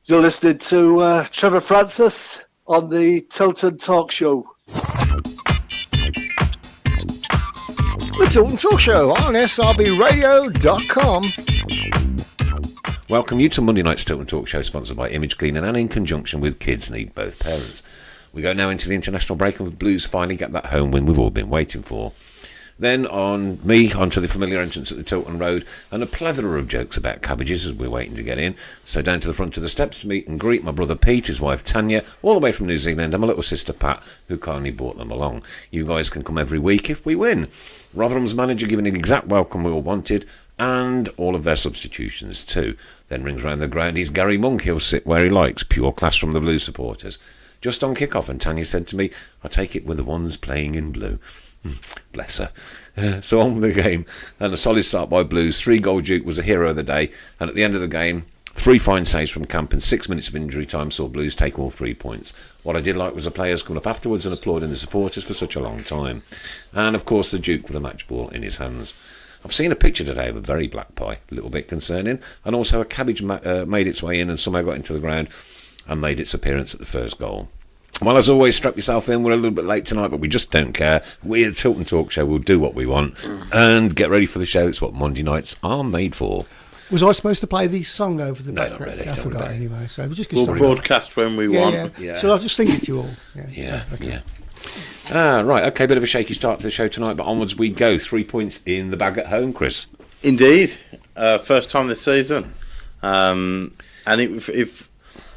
You're listening to Trevor Francis on the Tilton Talk Show. The Tilton Talk Show on srbradio.com. Welcome you to Monday night's Tilton Talk Show, sponsored by Image Cleaning and in conjunction with Kids Need Both Parents. We go now into the international break, and the Blues finally get that home win we've all been waiting for. Then onto the familiar entrance at the Tilton Road, and a plethora of jokes about cabbages as we're waiting to get in. So down to the front of the steps to meet and greet my brother Pete, his wife Tanya, all the way from New Zealand, and my little sister Pat, who kindly brought them along. You guys can come every week if we win. Rotherham's manager giving an exact welcome we all wanted, and all of their substitutions too. Then rings round the ground, he's Gary Monk, he'll sit where he likes, pure class from the Blues supporters. Just on kick-off, and Tanya said to me, I take it we're the ones playing in blue. Bless her. So on with the game, and a solid start by Blues. 3-goal Duke was the hero of the day, and at the end of the game, 3 fine saves from Camp and 6 minutes of injury time saw Blues take all 3 points. What I did like was the players coming up afterwards and applauding the supporters for such a long time. And of course the Duke with a match ball in his hands. I've seen a picture today of a very black pie, a little bit concerning, and also a cabbage made its way in and somehow got into the ground and made its appearance at the first goal. Well, as always, strap yourself in. We're a little bit late tonight, but we just don't care. We at the Tilton Talk Show will do what we want and get ready for the show. It's what Monday nights are made for. Was I supposed to play the song over the No, background? not really. I forgot anyway. So we'll just get We'll started. broadcast when we want. Yeah. So I'll just sing it to you all. Yeah. Okay. Right, okay, bit of a shaky start to the show tonight, but onwards we go. 3 points in the bag at home, Chris. Indeed. First time this season. And if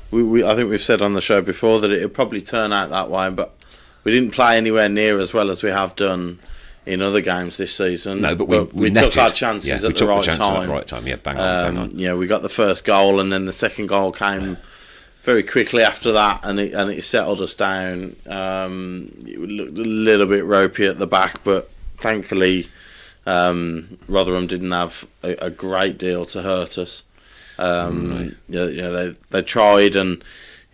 I think we've said on the show before that it'll probably turn out that way, but we didn't play anywhere near as well as we have done in other games this season. No, but we took our chances at the right time. Yeah, bang on. Yeah, we got the first goal, and then the second goal came very quickly after that, and it settled us down. It looked a little bit ropey at the back, but thankfully Rotherham didn't have a great deal to hurt us. They tried, and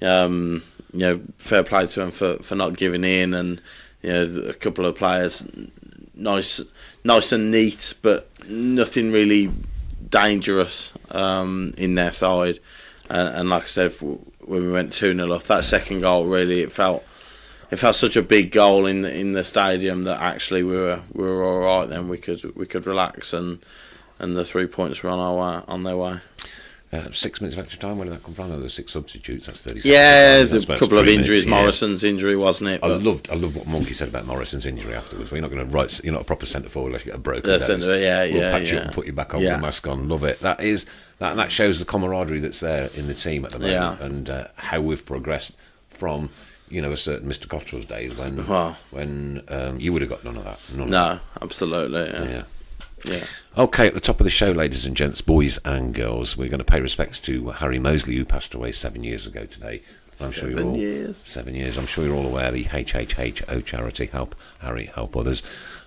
fair play to them for not giving in, and a couple of players nice and neat, but nothing really dangerous in their side. And like I said, when we went 2-0 up, that second goal really it felt such a big goal in the stadium that actually we were all right. Then we could relax, and the 3 points were on their way. 6 minutes of extra time. Where did that come from? There were 6 substitutes. That's 30 Yeah, seconds. a couple of injuries. Morrison's injury, wasn't it? I loved what Monkey said about Morrison's injury afterwards. Well, you're not going to write. You're not a proper centre forward unless you get a broken nose. We'll patch you up and put you back on with the mask on. Love it. That shows the camaraderie that's there in the team at the moment, and how we've progressed from a certain Mr. Cottrell's days when you would have got none of that. No, absolutely. Yeah. Okay, at the top of the show, ladies and gents, boys and girls, we're going to pay respects to Harry Mosley, who passed away 7 years ago today. 7 years. 7 years. I'm sure you're all aware the HHHO charity, Help Harry, Help Others,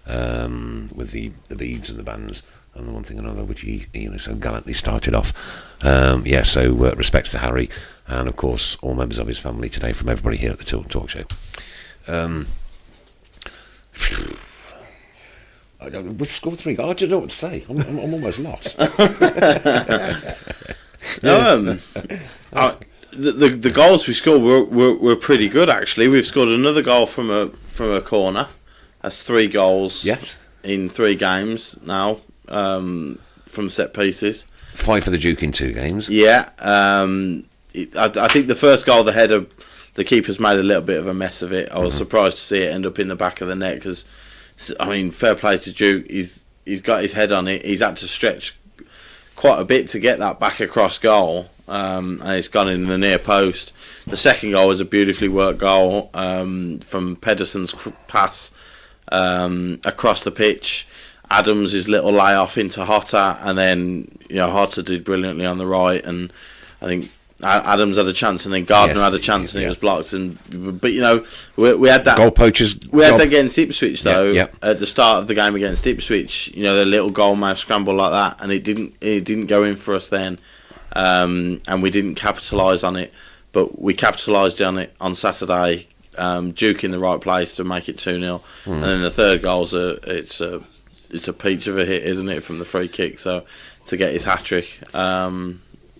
with the beads and the bands and the one thing and another, which he so gallantly started off. So respects to Harry, and of course all members of his family today from everybody here at the Tilton Talk Show. We've scored 3 goals. I don't know what to say. I'm almost lost. The goals we scored were pretty good actually. We've scored another goal from a corner. That's 3 goals in 3 games now from set pieces. 5 for the Duke in 2 games. Yeah, I think the first goal, the header, the keeper's made a little bit of a mess of it. I was surprised to see it end up in the back of the net because, I mean, fair play to Duke. He's got his head on it. He's had to stretch quite a bit to get that back across goal, and it's gone in the near post. The second goal was a beautifully worked goal from Pedersen's pass across the pitch. Adams' little layoff into Hotter, and then Hotter did brilliantly on the right, and I think Adams had a chance, and then Gardner had a chance, and it was blocked. But we had that goal poachers. We had that against Ipswich though. Yeah. At the start of the game against Ipswich, the little goal mouth scramble like that, and it didn't go in for us then, and we didn't capitalise on it. But we capitalised on it on Saturday. Duke in the right place to make it 2-0, and then the third goal's it's a peach of a hit, isn't it, from the free kick? So to get his hat trick.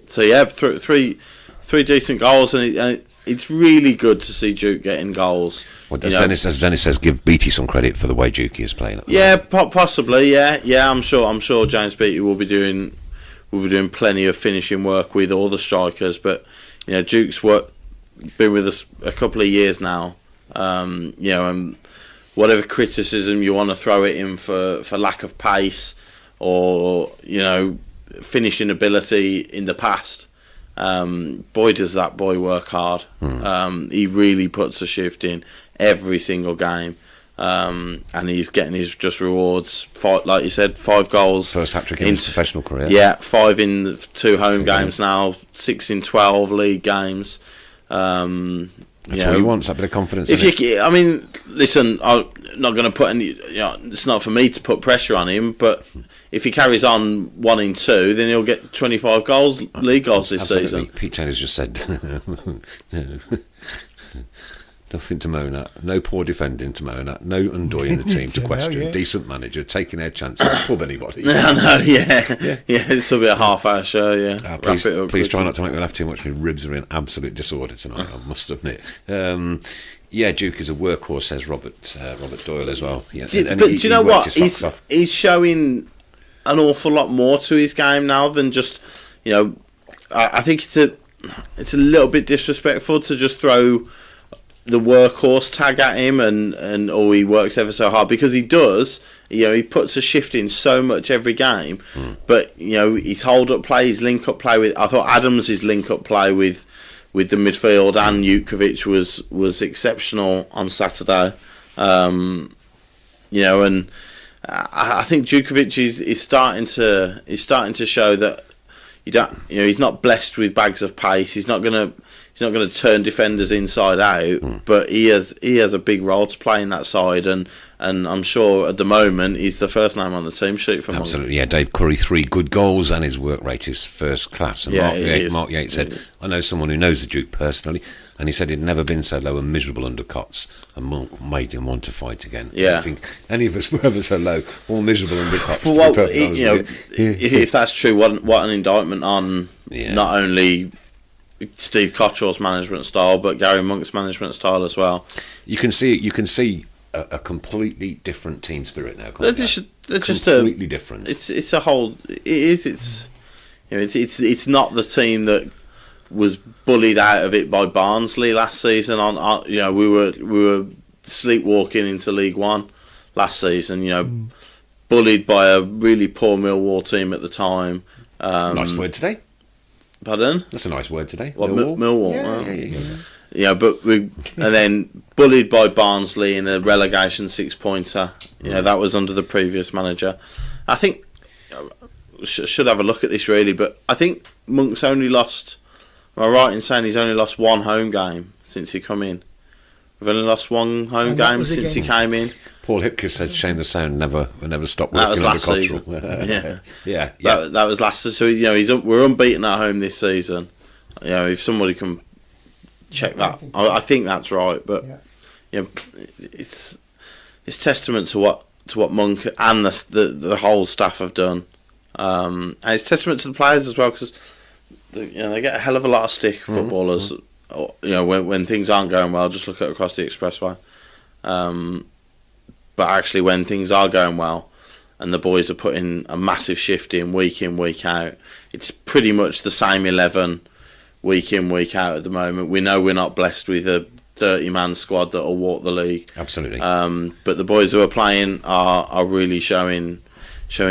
Three 3 decent goals, and it's really good to see Duke getting goals. Well, as Dennis says, give Beattie some credit for the way Duke is playing. Possibly. Yeah. I'm sure James Beattie will be doing plenty of finishing work with all the strikers. But Duke's been with us a couple of years now. And whatever criticism you want to throw at him for lack of pace or finishing ability in the past. Boy, does that boy work hard. He really puts a shift in every single game, and he's getting his just rewards. Like you said, 5 goals, first hat-trick in his professional career. Yeah, 5 in 2 home games now, 6 in 12 league games. That's what he wants, that bit of confidence. Listen, I'm not going to put any. It's not for me to put pressure on him, but if he carries on 1 in 2, then he'll get 25 goals, league goals this season. Pete Taylor's just said, nothing to moan at, no poor defending to moan at, no undoing the team to question, decent manager, taking their chances, pub anybody. I know, yeah. This will be a half-hour show, yeah. Please try not to make me laugh too much. My ribs are in absolute disorder tonight, I must admit. Duke is a workhorse, says Robert Doyle as well. Yes, do you know what? He's showing an awful lot more to his game now than just, I think it's a little bit disrespectful to just throw the workhorse tag at him and he works ever so hard, because he does. He puts a shift in so much every game, but his hold up play, his link up play I thought Adams' link up play with the midfield and Jukovic was exceptional on Saturday. And I think Jukovic is starting to show that he's not blessed with bags of pace. He's not going to turn defenders inside out, but he has a big role to play in that side, and I'm sure at the moment he's the first name on the team sheet for absolutely. Dave Curry, 3 good goals, and his work rate is first class. And Mark Yates said, I know someone who knows the Duke personally, and he said he'd never been so low and miserable under Cots, and Monk made him want to fight again. I don't think any of us were ever so low or miserable under Cots. Well, if that's true, what an indictment on not only Steve Cottrell's management style, but Gary Monk's management style as well. You can see a completely different team spirit now. They're just completely different. It's a whole. It is. It's not the team that was bullied out of it by Barnsley last season. We were sleepwalking into League One last season. Bullied by a really poor Millwall team at the time. Nice word today. Pardon? That's a nice word today. What, Millwall. Yeah, but and then bullied by Barnsley in a relegation 6-pointer. That was under the previous manager. I think should have a look at this really, but I think Monk's only lost. Am I right in saying he's only lost 1 home game since he come in? We've only lost 1 home game since he came in. Paul Hipkiss said, "Shame the sound never stopped working." That was last season. yeah. That was last season. So we're unbeaten at home this season. If somebody can check that, I think that's right. But it's testament to what Monk and the whole staff have done, and it's testament to the players as well, because they get a hell of a lot of stick, footballers. When things aren't going well, just look at across the expressway. But actually, when things are going well, and the boys are putting a massive shift in, week out, it's pretty much the same 11 week in, week out at the moment. We know we're not blessed with a 30-man squad that will walk the league. Absolutely. But the boys who are playing are really showing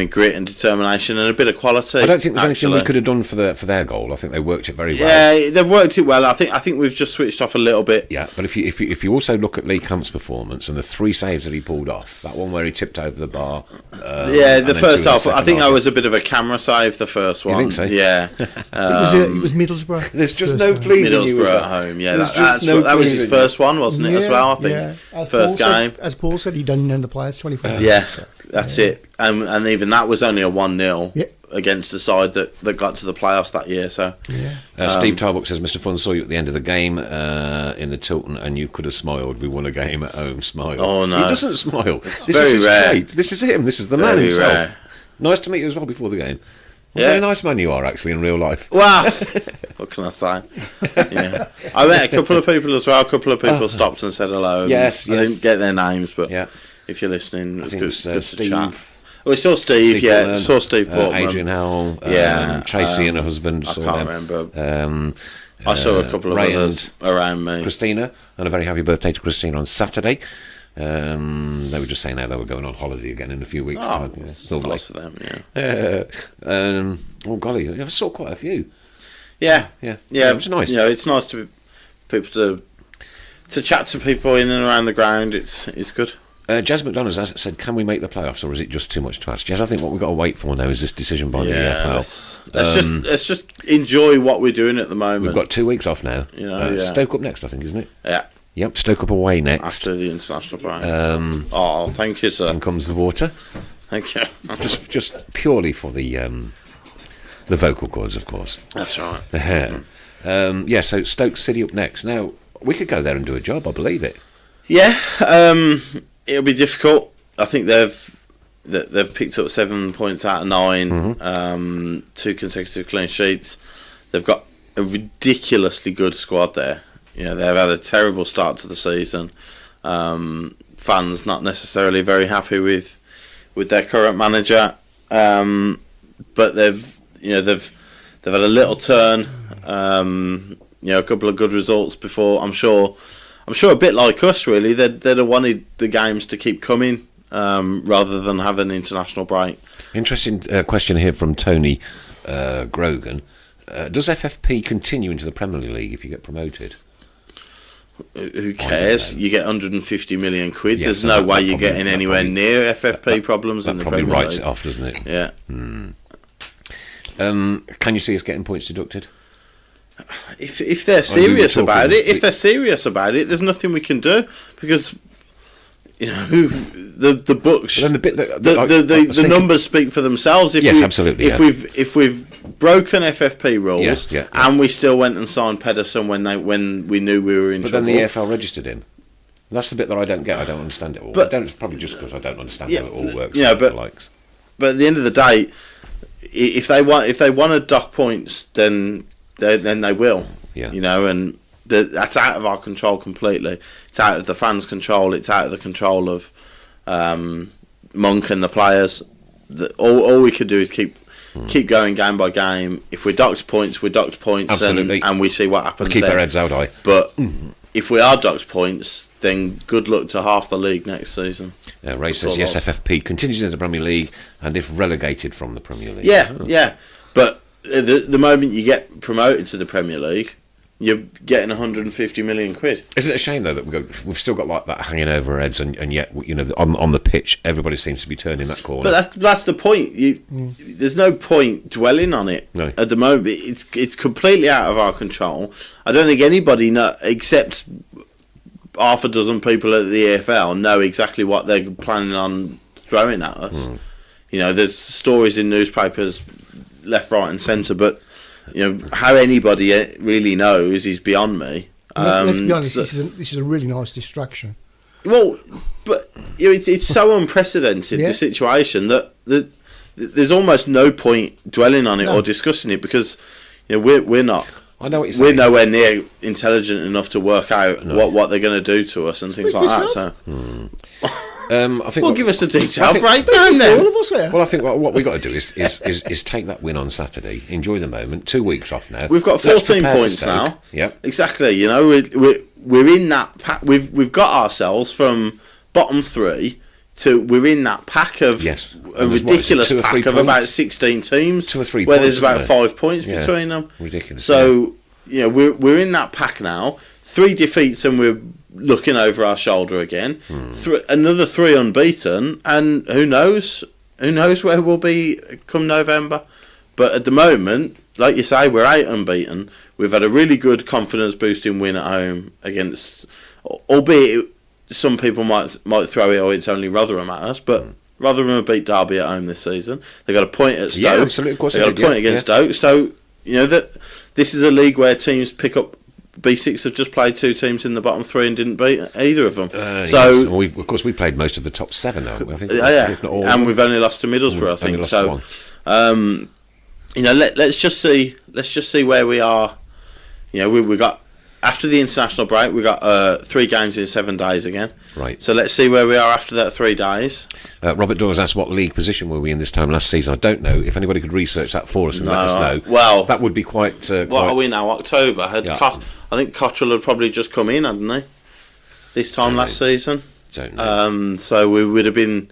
grit and determination and a bit of quality. I don't think there's anything we could have done for their goal. I think they worked it very well. Yeah, they've worked it well. I think we've just switched off a little bit. Yeah, but if you also look at Lee Camp's performance and the 3 saves that he pulled off, that one where he tipped over the bar. The first half. I think that was a bit of a camera save. The first one. You think so? Yeah. It was Middlesbrough. There's just no pleasing you. Middlesbrough at home. Yeah, that was his first one, wasn't it? As well, I think. First game. As Paul said, he'd done the players 24. Yeah. That's it, and even that was only a 1-0 against the side that got to the playoffs that year. So, Steve Tarbuck says, Mr. Fun saw you at the end of the game in the Tilton, and you could have smiled. We won a game at home. Smile. Oh no, he doesn't smile. This is rare. Trait. This is him. This is the man himself. Rare. Nice to meet you as well before the game. What a very nice man you are, actually, in real life. Wow. What can I say? Yeah, I met a couple of people as well. A couple of people stopped and said hello. Yes, I didn't get their names, but Yeah. if you're listening, it was I think good, it was, good to Steve. chat. Oh, we saw Steve. Portman, Saw Steve Portman. Adrian Howell. Yeah, Tracy and her husband. I saw can't them. remember. I saw a couple of Ray others around me. Christina, and a very happy birthday to Christina on Saturday. They were just saying how they were going on holiday again in a few weeks' time. Yeah, It's lovely. nice of them. Yeah. Oh golly, I saw quite a few. Yeah, Yeah, yeah. it was nice. You know, it's nice to people to chat to people in and around the ground. It's good. Jazz McDonald's said, "Can we make the playoffs, or is it just too much to ask?" Jazz, I think what we've got to wait for now is this decision by the EFL. Let's just enjoy what we're doing at the moment. We've got 2 weeks off now. You know, yeah. Stoke up next, I think, isn't it? Yeah, Yep, Stoke up away next. after the international break. Um, Thank you, sir. In comes the water. Thank you. Just purely for the vocal cords, of course. That's right. Yeah, so Stoke City up next. Now, we could go there and do a job, I believe it. Yeah, it'll be difficult. I think they've picked up 7 points out of 9, 2 consecutive clean sheets. They've got a ridiculously good squad there. You know, they've had a terrible start to the season. Fans not necessarily very happy with their current manager, but they've had a little turn. A couple of good results before. I'm sure a bit like us, really. They'd have wanted the games to keep coming rather than have an international break. Interesting question here from Tony Grogan. Does FFP continue into the Premier League if you get promoted? Who cares? You get 150 million quid. Yeah, There's so no that way you're probably- getting that anywhere probably- near FFP problems in That the probably Premier writes League. it off, doesn't it? Yeah. Can you see us getting points deducted? If they're serious about it, there's nothing we can do because you know the books. But then the bit that- the numbers speak for themselves. Yes, absolutely, If yeah. we've broken FFP rules, Yes, yeah. and we still went and signed Pedersen when we knew we were in But trouble. then the EFL registered him. That's the bit that I don't get. I don't understand it all. But- It's probably just because I don't understand Yeah, how it all works. yeah, and but- the likes. But at the end of the day, if they want to dock points, then they will. Yeah. You know, and that's out of our control completely. It's out of the fans' control. It's out of the control of Monk and the players. All we could do is keep going game by game. If we're docked points, we're docked points, Absolutely. and we see what happens. We'll keep then. our heads out high. But if we are docked points, then good luck to half the league next season. Ray says, Sort yes, of. FFP continues in the Premier League, and if relegated from the Premier League. Yeah. But the moment you get promoted to the Premier League, you're getting 150 million quid. Isn't it a shame, though, that we've still got like that hanging over our heads, and yet, you know, on the pitch, everybody seems to be turning that corner. But that's the point. There's no point dwelling on it No. at the moment. It's completely out of our control. I don't think anybody except half a dozen people at the EFL know exactly what they're planning on throwing at us. You know, there's stories in newspapers left, right, and centre, but you know how anybody really knows is beyond me. Let's be honest, this is a really nice distraction. Well, but you know, it's so unprecedented, Yeah. the situation, that there's almost no point dwelling on it No. or discussing it because you know we're not. I know what you're We're saying. nowhere near intelligent enough to work out what they're going to do to us and things Speak like for that. yourself. So, I think well, give us a detailed think- breakdown All then. of us here. Well, I think what we've got to do is take that win on Saturday, enjoy the moment. 2 weeks off now. We've got Let's 14 prepare to points Stoke. now. Yep. Exactly. You know, we're in that pack. We've got ourselves from bottom 3 to we're in that pack of Yes. a And there's what, is it ridiculous 2 or 3 pack of about points? 16 teams. 2 or 3 where points, there's about isn't there? 5 points Yeah. between them. Ridiculous. So you know we're in that pack now. 3 defeats and we're looking over our shoulder again. Another 3 unbeaten, and who knows where we'll be come November. But at the moment, like you say, we're 8 unbeaten. We've had a really good confidence boosting win at home against, albeit some people might throw it, it's only Rotherham at us, but Rotherham have beat Derby at home this season. They got a point at Stoke. Yeah, absolutely, of course they they got a did, point yeah, against yeah. Stoke. So you know that this is a league where teams pick up. B6 have just played 2 teams in the bottom 3 and didn't beat either of them. So yes. And of course we played most of the top 7 now. I think, yeah, if not all of and them. we've only lost to Middlesbrough, I Only think. lost So one. you know, let's just see where we are we got after the international break, we got 3 games in 7 days again. Right. So let's see where we are after that 3 days. Robert Dawes asked what league position were we in this time last season. I don't know. If anybody could research that for us and let us know, well, that would be quite. What are we now? October. Yeah. I think Cottrell had probably just come in, hadn't he? This time last season. Don't know. So we would have been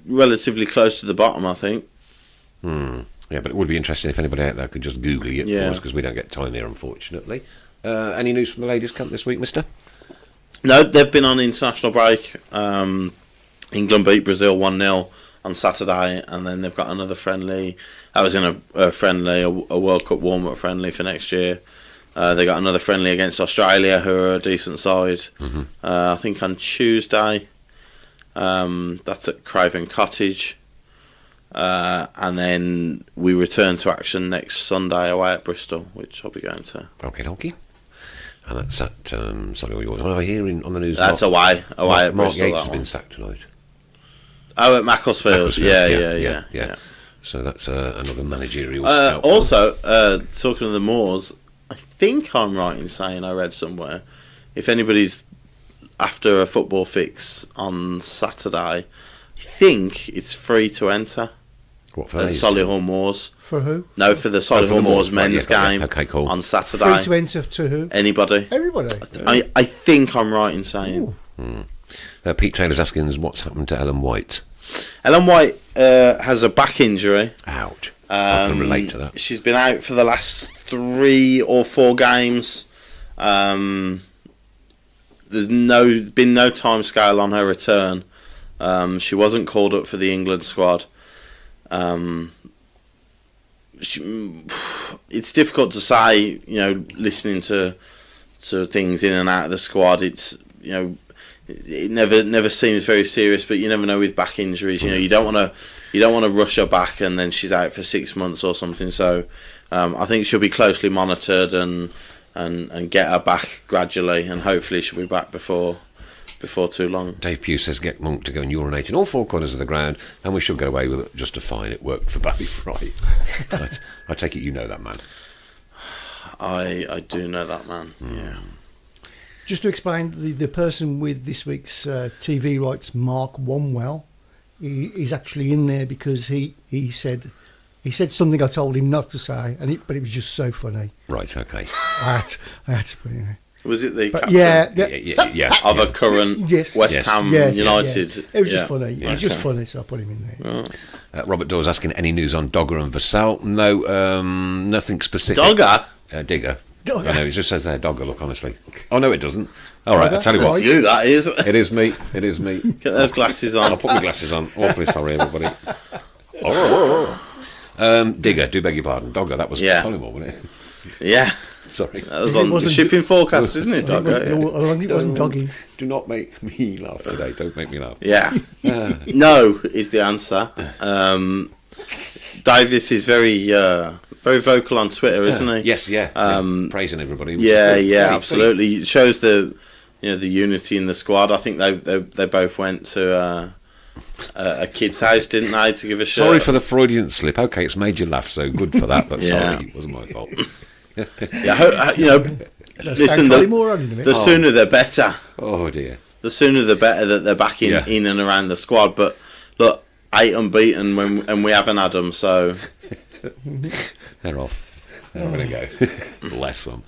relatively close to the bottom, I think. Yeah, but it would be interesting if anybody out there could just Google it for us, because we don't get time here, unfortunately. Any news from the ladies' camp this week, mister? No, they've been on international break. England beat Brazil 1-0 on Saturday, and then they've got another friendly. That was in a World Cup warm-up friendly for next year. They got another friendly against Australia, who are a decent side. I think on Tuesday. That's at Craven Cottage. And then we return to action next Sunday away at Bristol, which I'll be going to. Okay, dokie. And that's at sorry, yours. I hear on the news. That's away at Mark Bristol. Yates has been sacked tonight. Oh, at Macclesfield. Yeah. So that's another managerial scout. Also, talking of the Moors, I think I'm right in saying I read somewhere, if anybody's after a football fix on Saturday, I think it's free to enter. What for? Solihull Moors. For who? No, for the Solihull Moors men's game. Okay, cool. On Saturday. Free to enter to who? Anybody. Everybody. I think I'm right in saying. Pete Taylor's asking us what's happened to Ellen White. Ellen White has a back injury. Ouch. I can relate to that. She's been out for the last 3 or 4 games. There's been no time scale on her return. She wasn't called up for the England squad. It's difficult to say, listening to things in and out of the squad. It's it never seems very serious, but you never know with back injuries. You don't want to rush her back and then she's out for 6 months or something. So I think she'll be closely monitored and get her back gradually, and hopefully she'll be back before too long. Dave Pugh says get Monk to go and urinate in all 4 corners of the ground, and we should get away with it just fine. It worked for Barry Fry. I take it you know that man. I do know that man. Yeah. Just to explain, the person with this week's TV rights, Mark Womwell, he's actually in there because he said something I told him not to say, but it was just so funny. Right. Okay. I had to put it in there. Was it the captain Yes. of a current West Ham United? It was just funny. It was just funny, so I put him in there. Robert Dawes asking any news on Dogger and Vassal. No, nothing specific. Dogger? Digger. Dogger. I know, it just says there, Dogger, look, honestly. Oh, no, it doesn't. All right, I'll tell you what. It's you, that is. It is me. Get those glasses on. I'll put my glasses on. Awfully sorry, everybody. Digger, do beg your pardon. Dogger, that was Collymore, wasn't it? Yeah. Sorry. That was on the shipping forecast, isn't it, Dogger? It wasn't doggy. Do not make me laugh today. Don't make me laugh. Yeah. No is the answer. Davis is very vocal on Twitter, isn't he? Yes, praising everybody. Absolutely. It shows the unity in the squad. I think they both went to a kid's house, didn't they, to give a shirt. Sorry for the Freudian slip. Okay, it's made you laugh, so good for that. But sorry, it wasn't my fault. Listen, the sooner the better. Oh dear. The sooner the better that they're back in and around the squad. But look, 8 unbeaten and we haven't had them, so they're off. They're going to go. Bless them.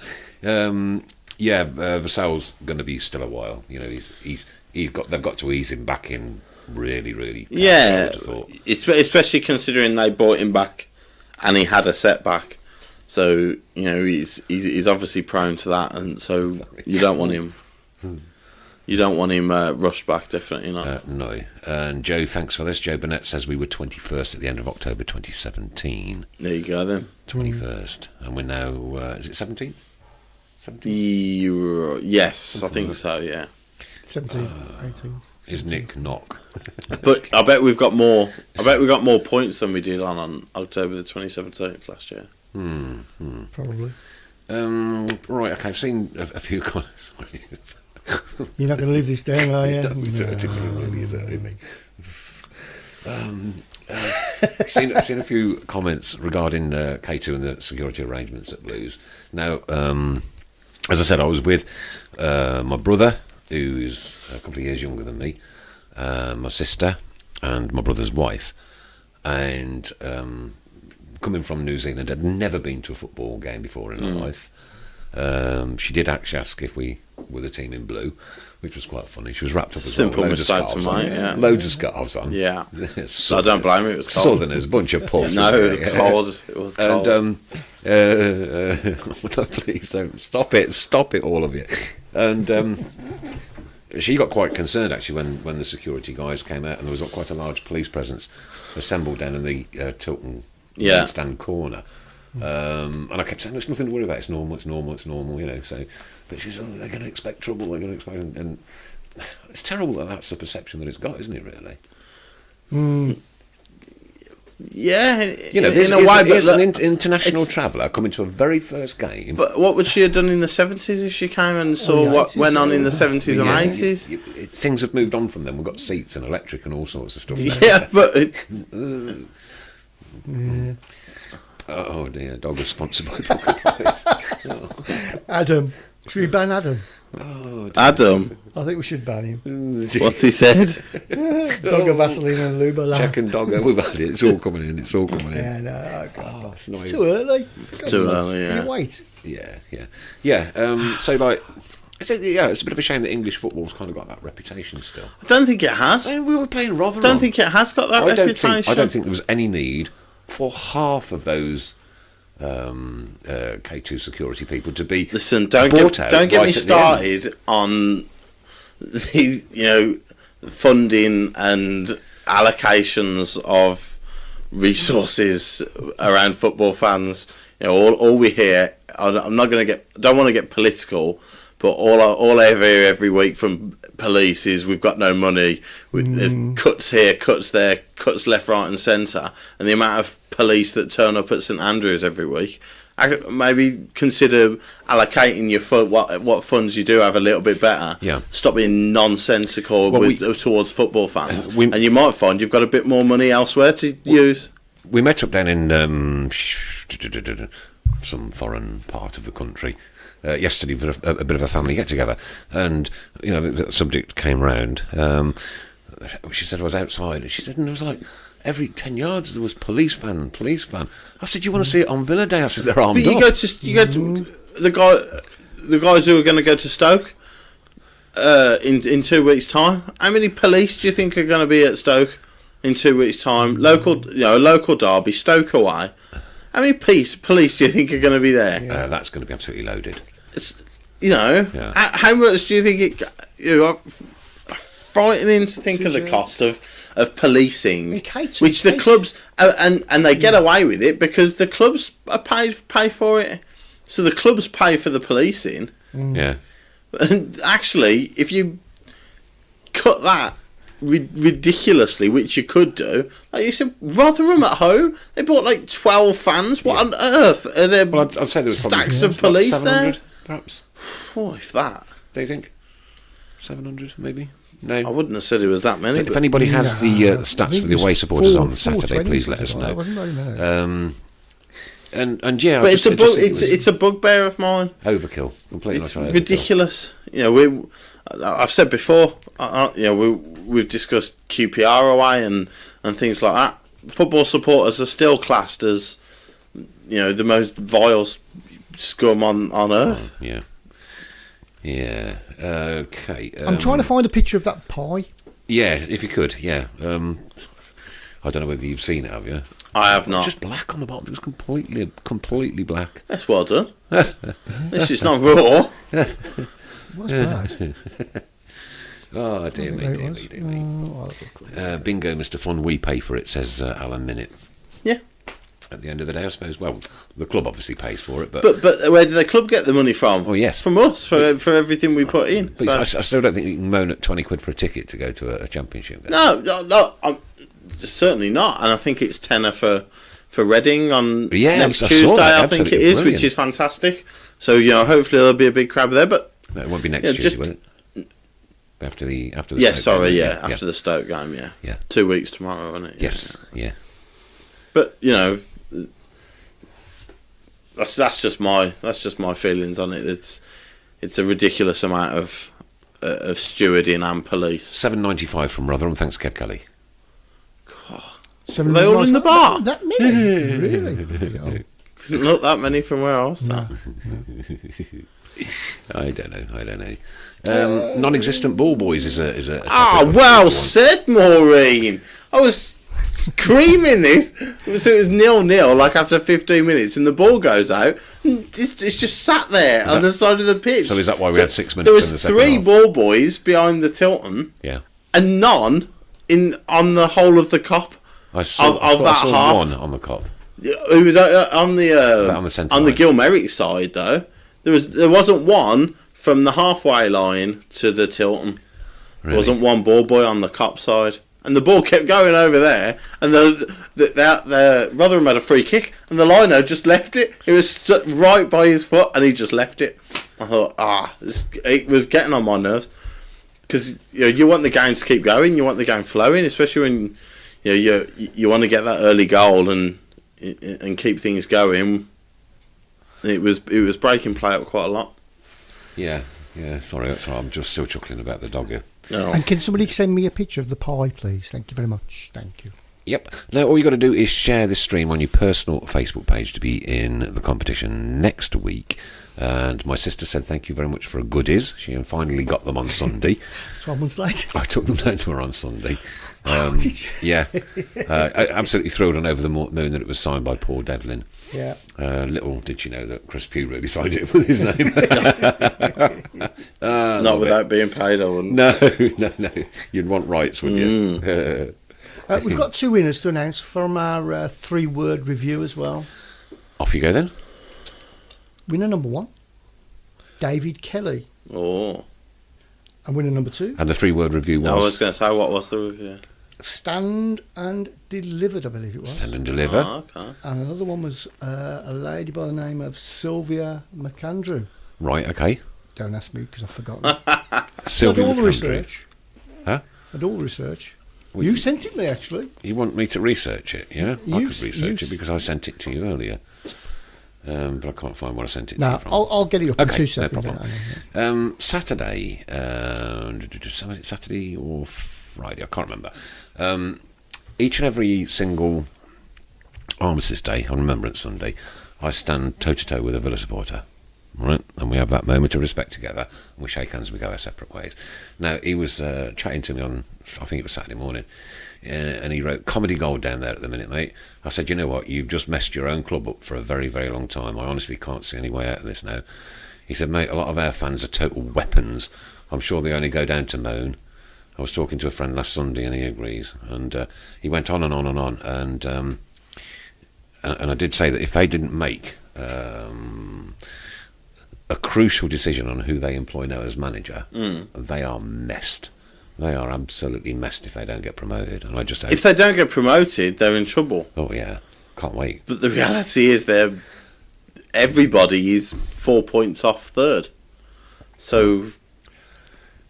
Vasal's going to be still a while. They've got to ease him back in really. Yeah, especially considering they brought him back and he had a setback. So he's obviously prone to that, and so you don't want him. You don't want him rushed back, definitely not. No. And Joe, thanks for this. Joe Burnett says we were 21st at the end of October 2017. There you go then. 21st, and we're now is it 17th? 17th? Yes, I think so. Yeah. 17, 18. Is Nick Knock? But I bet we've got more. I bet we got more points than we did on October the 2017th last year. Probably. Right. Okay. I've seen a few comments. You're not going to live this down, are you? No, it's hurting me. It really is hurting me. Seen a few comments regarding K2 and the security arrangements at Blues. Now, as I said, I was with my brother, who's a couple of years younger than me, my sister, and my brother's wife. And coming from New Zealand, had never been to a football game before in her life. She did actually ask if we were the team in blue, which was quite funny. She was wrapped up as Simple well, loads of mistake scarves to on. make, yeah. Loads of scarves on. Yeah. I don't blame you, it was cold. Southerners, bunch of puffs. No, it was cold. It was cold. And no, please don't stop it, all of you. And she got quite concerned actually when the security guys came out, and there was quite a large police presence assembled down in the Tilton stand corner. And I kept saying, there's nothing to worry about, it's normal, you know. So, but she said, they're going to expect trouble, and it's terrible that's the perception that it's got, isn't it, really? Yeah, you know, in a way, but there's an international traveller coming to a very first game. But what would she have done in the 70s if she came and saw what 80s, went on in the 70s and 80s? Things have moved on from them. We've got seats and electric and all sorts of stuff. Yeah, but oh dear, dog is sponsored by Pocket Price. Oh. Adam. Should we ban Adam? Oh, Adam, I think we should ban him. what's he said? Dogger Vaseline and Luba. Check and dogger, we've had it. It's all coming in. Yeah, no, Oh, it's too early. Too early, yeah. Can you wait? Yeah. So like, it's a bit of a shame that English football's kind of got that reputation still. I don't think it has. I mean, we were playing Rotherham. I don't think it has got that reputation. I don't think there was any need for half of those K2 security people to be. Listen, don't bought get out me right at the end. started on the funding and allocations of resources around football fans. You know, all we hear. I'm not going to don't want to get political, but all I hear every week from police is we've got no money. There's cuts here, cuts there, cuts left, right, and centre, and the amount of police that turn up at St Andrews every week. Maybe consider allocating your what funds you do have a little bit better. Yeah. Stop being nonsensical towards football fans, and you might find you've got a bit more money elsewhere to use. We met up down in some foreign part of the country yesterday for a bit of a family get together, and you know the subject came round. She said I was outside, and she said, and it was like every 10 yards there was police van. I said, you want to see it on Villa Day? I said, they're armed But you up. go to the guys who are going to go to Stoke in 2 weeks' time. How many police do you think are going to be at Stoke in 2 weeks' time? Local derby, Stoke away. How many police do you think are going to be there? That's going to be absolutely loaded. How much do you think it? Frightening to think of the cost of policing, which the clubs and they get away with it because the clubs are pay for it. So the clubs pay for the policing. Yeah. And actually, if you cut that ridiculously, which you could do, like you said, Rotherham at home, they bought like 12 fans. What on earth are there? Well, I'd say there was stacks of police 700, there. perhaps. Oh, if that. Do you think 700, maybe? No. I wouldn't have said it was that many. If anybody has the stats for the away supporters on Saturday, please let us know. And yeah, but it's a bugbear of mine. Overkill, completely. It's ridiculous. You know, I've said before. We've discussed QPR away and things like that. Football supporters are still classed as the most vile scum on earth. Yeah. Okay. I'm trying to find a picture of that pie. Yeah, if you could. Yeah. I don't know whether you've seen it, have you? I have not. It was just black on the bottom. It was completely black. That's well done. This is not raw. What's bad? Oh, dear me. Bingo, Mr. Fun, we pay for it, says Alan Minnett. Yeah. At the end of the day, I suppose. Well, the club obviously pays for it, but where do the club get the money from? Oh, yes, from us for everything we put in. But I still don't think you can moan at 20 quid for a ticket to go to a championship game. No, I'm certainly not. And I think it's tenner for Reading on next Tuesday. I think it is, brilliant. Which is fantastic. So hopefully there'll be a big crowd there. But no, it won't be next Tuesday, will it? after the Yeah, Stoke sorry, game, yeah, after the Stoke game, yeah. Yeah. 2 weeks tomorrow, isn't it? Yes, yeah. But that's just my feelings on it. It's a ridiculous amount of stewarding and police. $7.95 from Rotherham. Thanks, Kev Kelly. Are they all in the bar? That many? Really? Didn't look that many from where I was sat. I don't know. Non-existent ball boys is a topic Well said, Maureen. I was screaming this. So it was 0-0, like after 15 minutes, and the ball goes out. It's just sat there on the side of the pitch. So is that why we had 6 minutes? There was in the second 3 half? ball boys behind the Tilton, Yeah, and none on the whole of the Cop. I saw half. one on the Cop. It was on the centre on the line. Gilmerick side though. There wasn't one from the halfway line to the Tilton. There Really? wasn't one ball boy on the Cop side, and the ball kept going over there. And the Rotherham had a free kick, and the liner just left it. It was right by his foot, and he just left it. I thought, it was getting on my nerves because you want the game to keep going, you want the game flowing, especially when you want to get that early goal and keep things going. It was breaking play up quite a lot. Yeah. Sorry, I'm just still chuckling about the dogger. No. And can somebody send me a picture of the pie, please? Thank you very much. Thank you. Yep. Now, all you got to do is share this stream on your personal Facebook page to be in the competition next week. And my sister said thank you very much for a goodies. She finally got them on Sunday. 12 months later. I took them down to her on Sunday. Did you? Yeah. I absolutely thrilled on over the moon that it was signed by Paul Devlin. Yeah. Little did you know that Chris Pugh really signed it with his name. Not without being paid, I wouldn't. No. You'd want rights, wouldn't you? We've got 2 winners to announce from our 3-word review as well. Off you go then. Winner number 1, David Kelly. Oh. And winner number 2, And the 3-word review was... I was going to say, what was the review? Stand and Delivered, I believe it was. Stand and Deliver. Oh, okay. And another one was a lady by the name of Sylvia McAndrew. Right, okay. Don't ask me because I've forgotten. Sylvia I did all the McAndrew. research. Huh? I did all the research. Well, You sent it me, actually. You want me to research it, yeah? I You could s- research you it because I sent it to you earlier. But I can't find what I sent it to No, you from. I'll get it up in Okay, 2 no seconds. problem. Saturday, was it Saturday or Friday? I can't remember. Each and every single Armistice Day on Remembrance Sunday, I stand toe-to-toe with a Villa supporter. Right, and we have that moment of respect together, and we shake hands and we go our separate ways. Now, he was chatting to me on, I think it was Saturday morning, and he wrote, comedy gold down there at the minute, mate. I said, you know what, you've just messed your own club up for a very, very long time. I honestly can't see any way out of this now. He said, mate, a lot of our fans are total weapons. I'm sure they only go down to moan. I was talking to a friend last Sunday, and he agrees. And he went on and on and on, and I did say that if they didn't make a crucial decision on who they employ now as manager, they are messed. They are absolutely messed if they don't get promoted. And I just hope, If they don't get promoted, they're in trouble. oh yeah, can't wait. But the reality is, everybody is 4 points off third. So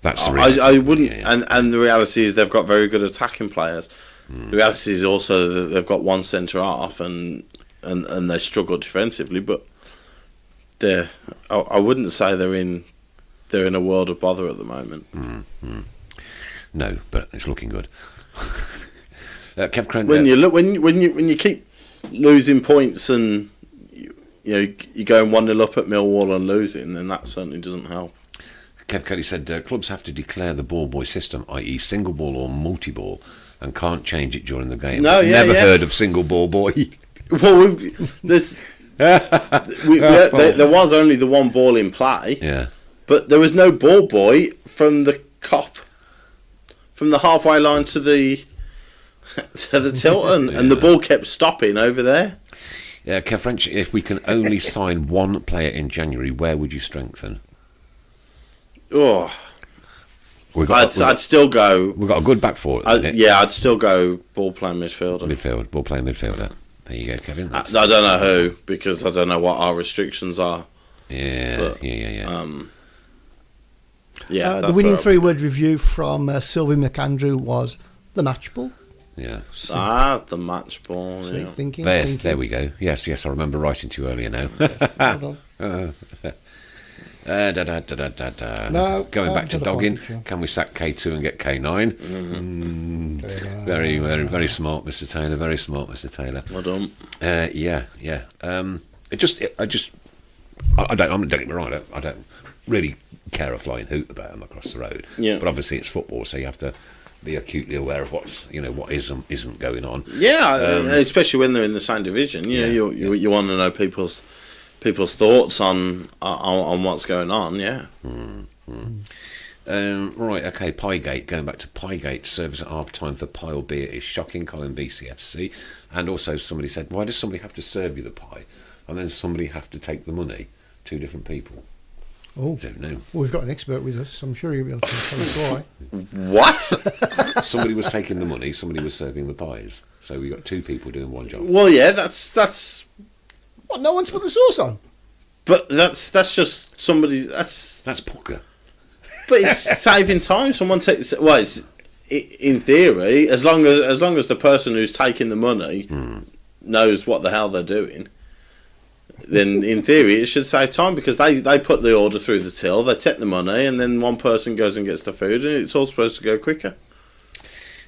That's the reality. I wouldn't. Yeah. And the reality is, they've got very good attacking players. The reality is also that they've got one centre half, and they struggle defensively. But I wouldn't say they're in a world of bother at the moment. No, but it's looking good. Kev Crane, When you keep losing points and you're going 1-0 up at Millwall and losing, then that certainly doesn't help. Kev Kelly said clubs have to declare the ball boy system, i.e. single ball or multi-ball, and can't change it during the game. No, yeah, Never yeah. heard of single ball boy. Well, there was only the one ball in play, Yeah. but there was no ball boy from the Cop, from the halfway line to the Tilton, and the ball kept stopping over there. Yeah, Kev French, if we can only sign one player in January, where would you strengthen? Oh, We've I'd still go. got a good back four at the minute. Yeah, I'd still go ball playing midfielder. Ball playing midfielder. There you go, Kevin. I don't know who, because I don't know what our restrictions are. Yeah, but, yeah. Yeah, The that's winning what I- 3-word review from Sylvie McAndrew was the match ball. Yeah. the match ball. See, Yeah. thinking. There we go. Yes, I remember writing to you earlier now. Well done. No, Going back to to the dogging, point, sure. can we sack K2 and get K9? Very, very, very smart, Mr. Taylor. Very smart, Mr. Taylor. Well done. Yeah. I don't get me wrong. I don't really care a flying hoot about them across the road. Yeah. But obviously it's football, so you have to be acutely aware of what isn't going on. Yeah, especially when they're in the same division. You know, you want to know people's thoughts on what's going on. Yeah. Right, okay, Piegate. Going back to Piegate, service at half time for pie or beer is shocking, Colin BCFC. And also somebody said, why does somebody have to serve you the pie and then somebody have to take the money? 2 different people. Oh, Don't know. well, we've got an expert with us. I'm sure he'll be able to tell us why. What? Somebody was taking the money, somebody was serving the pies. So we got 2 people doing one job. Well, yeah, that's. What? No one's put the sauce on. But that's just somebody. That's. That's poker. But it's saving time. Someone takes. Well, it's, in theory, as long as the person who's taking the money knows what the hell they're doing, then in theory it should save time because they put the order through the till, they take the money, and then one person goes and gets the food, and it's all supposed to go quicker.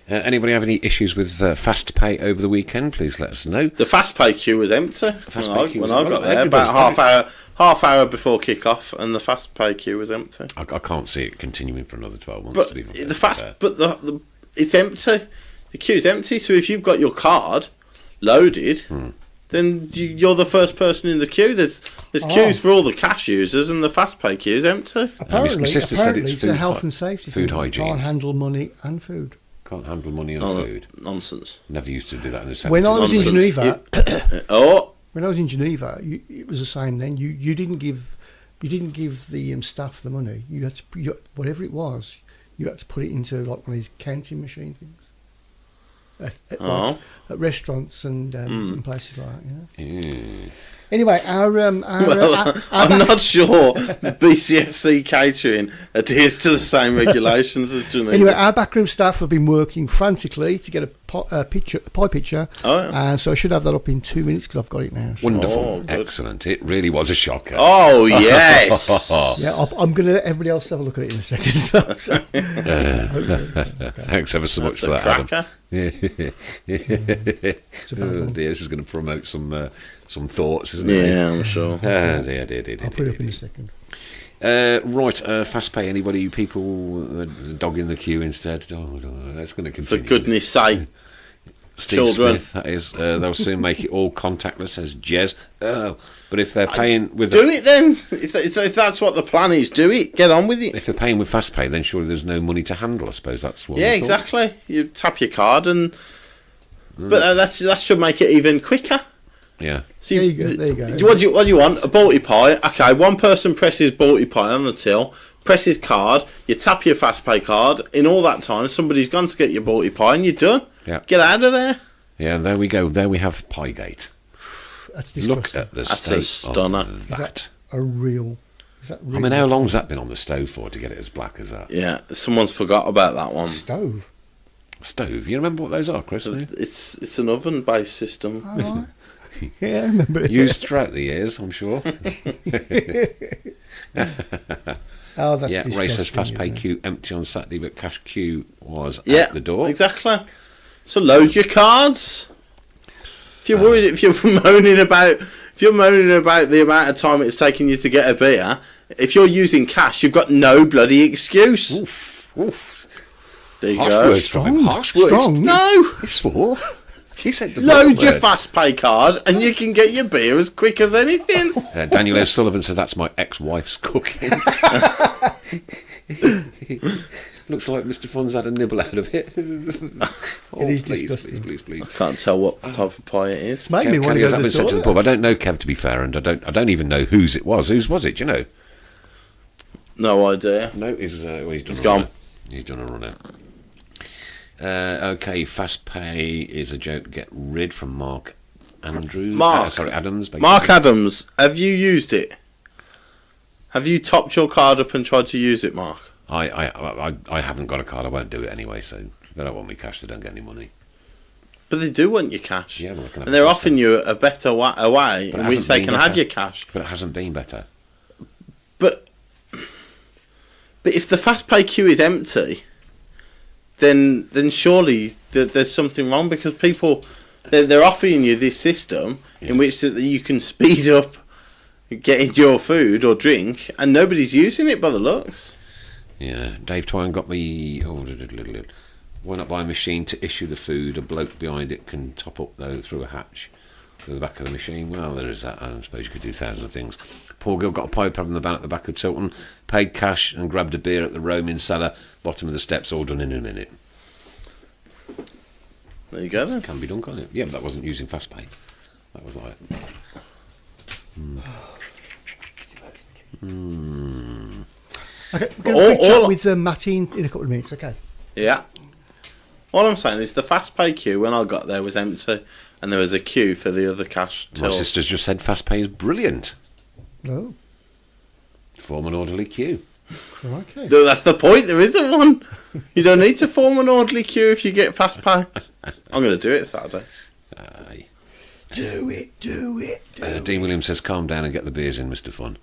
Anybody have any issues with fast pay over the weekend? Please let us know. The fast pay queue was empty when I got there, everybody's- about half hour before kick off, and the fast pay queue was empty. I can't see it continuing for another 12 months. But to be the fair. fast, but the it's empty. The queue's empty. So if you've got your card loaded, then you're the first person in the queue. There's queues for all the cash users, and the fast pay queue's empty. Apparently, my sister said it's a food health hy- and safety food thing. hygiene. Can't handle money and food. Can't handle money and Oh, food. Nonsense. Never used to do that in the 70s. When I was in Nonsense. Geneva, Oh, when I was in Geneva, it was the same. Then you didn't give the staff the money. You had to whatever it was. You had to put it into like one of these counting machine things. At restaurants and places like that. You know? Anyway, I'm not sure BCFC catering adheres to the same regulations as Geneva. Anyway, our backroom staff have been working frantically to get a pie picture. Oh, yeah. So I should have that up in 2 minutes because I've got it now. Wonderful. Oh, good. Excellent. It really was a shocker. Oh yes. Yeah, I'm going to let everybody else have a look at it in a second. So, Thanks ever so much for That's that, a Adam. cracker. it's a bad Oh one. dear, this is going to promote some thoughts, isn't it? Yeah, I'm sure. Ah, dear. I'll put it up in a second. Right, fast pay. Anybody, people dogging the queue instead? Oh, that's going to For continue. goodness sake. Steve children. Smith, that is. They'll soon make it all contactless, says Jez. Oh, but if they're paying with Do it then. If that's what the plan is, do it. Get on with it. if they're paying with fast pay, then surely there's no money to handle. I suppose that's what. Yeah, we thought. exactly. You tap your card and. But that should make it even quicker. Yeah. So There you go. What do you want? A balti pie. Okay, one person presses balti pie on the till, presses card, you tap your fast pay card. In all that time, somebody's gone to get your balti pie and you're done. Yeah. Get out of there. Yeah, there we go. There we have Piegate. That's Look disgusting. at the That's state a stunner. of Is that. a real? Is that real? I mean, how long's that been on the stove for to get it as black as that? Yeah, someone's forgot about that one. Stove. Stove. You remember what those are, Chris? No? It's an oven based system. All right. Yeah, I remember it. Used throughout the years, I'm sure. Oh, that's Yeah, disgusting. Ray says fast pay isn't it? queue empty on Saturday, but cash queue was Yeah, at the door. exactly. So load your cards. If you're worried, if you're moaning about the amount of time it's taking you to get a beer, if you're using cash, you've got no bloody excuse. Oof. There you Harsh go. words from him. Harsh words. Strong. No, He swore. He said the load word. your fast pay card and you can get your beer as quick as anything. Daniel O'Sullivan said that's my ex-wife's cooking. Looks like Mr. Fun's had a nibble out of it. Oh, It is please, disgusting. please. Can't tell what type of pie it is. It's made me Kev, want Kelly to has go that to been sent to the toilet. pub? I don't know Kev, to be fair, and I don't even know whose it was. Whose was it? Do you know? No idea. No, he's done. He's a gone. runner. He's done a runner. Okay, fast pay is a joke. Get rid from Mark Andrews. Adams. basically. Mark Adams, have you used it? Have you topped your card up and tried to use it, Mark? I haven't got a card. I won't do it anyway. So they don't want me cash. They don't get any money. But they do want your cash. Yeah, well, they can have and they're cash offering then. you a better way But it in which hasn't they been can better. have your cash. But it hasn't been better. But if the fast pay queue is empty, then surely there's something wrong, because people they're offering you this system in which that you can speed up getting your food or drink, and nobody's using it by the looks. Yeah, Dave Twine got me. Why not buy a machine to issue the food? A bloke behind it can top up though through a hatch to the back of the machine. Well, there is that. I suppose you could do thousands of things. Paul Gill got a pipe in the van at the back of Tilton, paid cash and grabbed a beer at the roaming cellar, bottom of the steps, all done in a minute. There you go then. Can be done, can't it? Yeah, but that wasn't using fast pay. That was like. Okay, we're going to quick all- chat with Matty in a couple of minutes. Okay. Yeah. All I'm saying is the fast pay queue when I got there was empty, and there was a queue for the other cash My till. sister's just said fast pay is brilliant. No. Form an orderly queue. Okay. No, that's the point. There isn't one. You don't need to form an orderly queue if you get fast pay. I'm going to do it Saturday. Aye. Do it. Dean Williams says, "Calm down and get the beers in, Mr. Fun."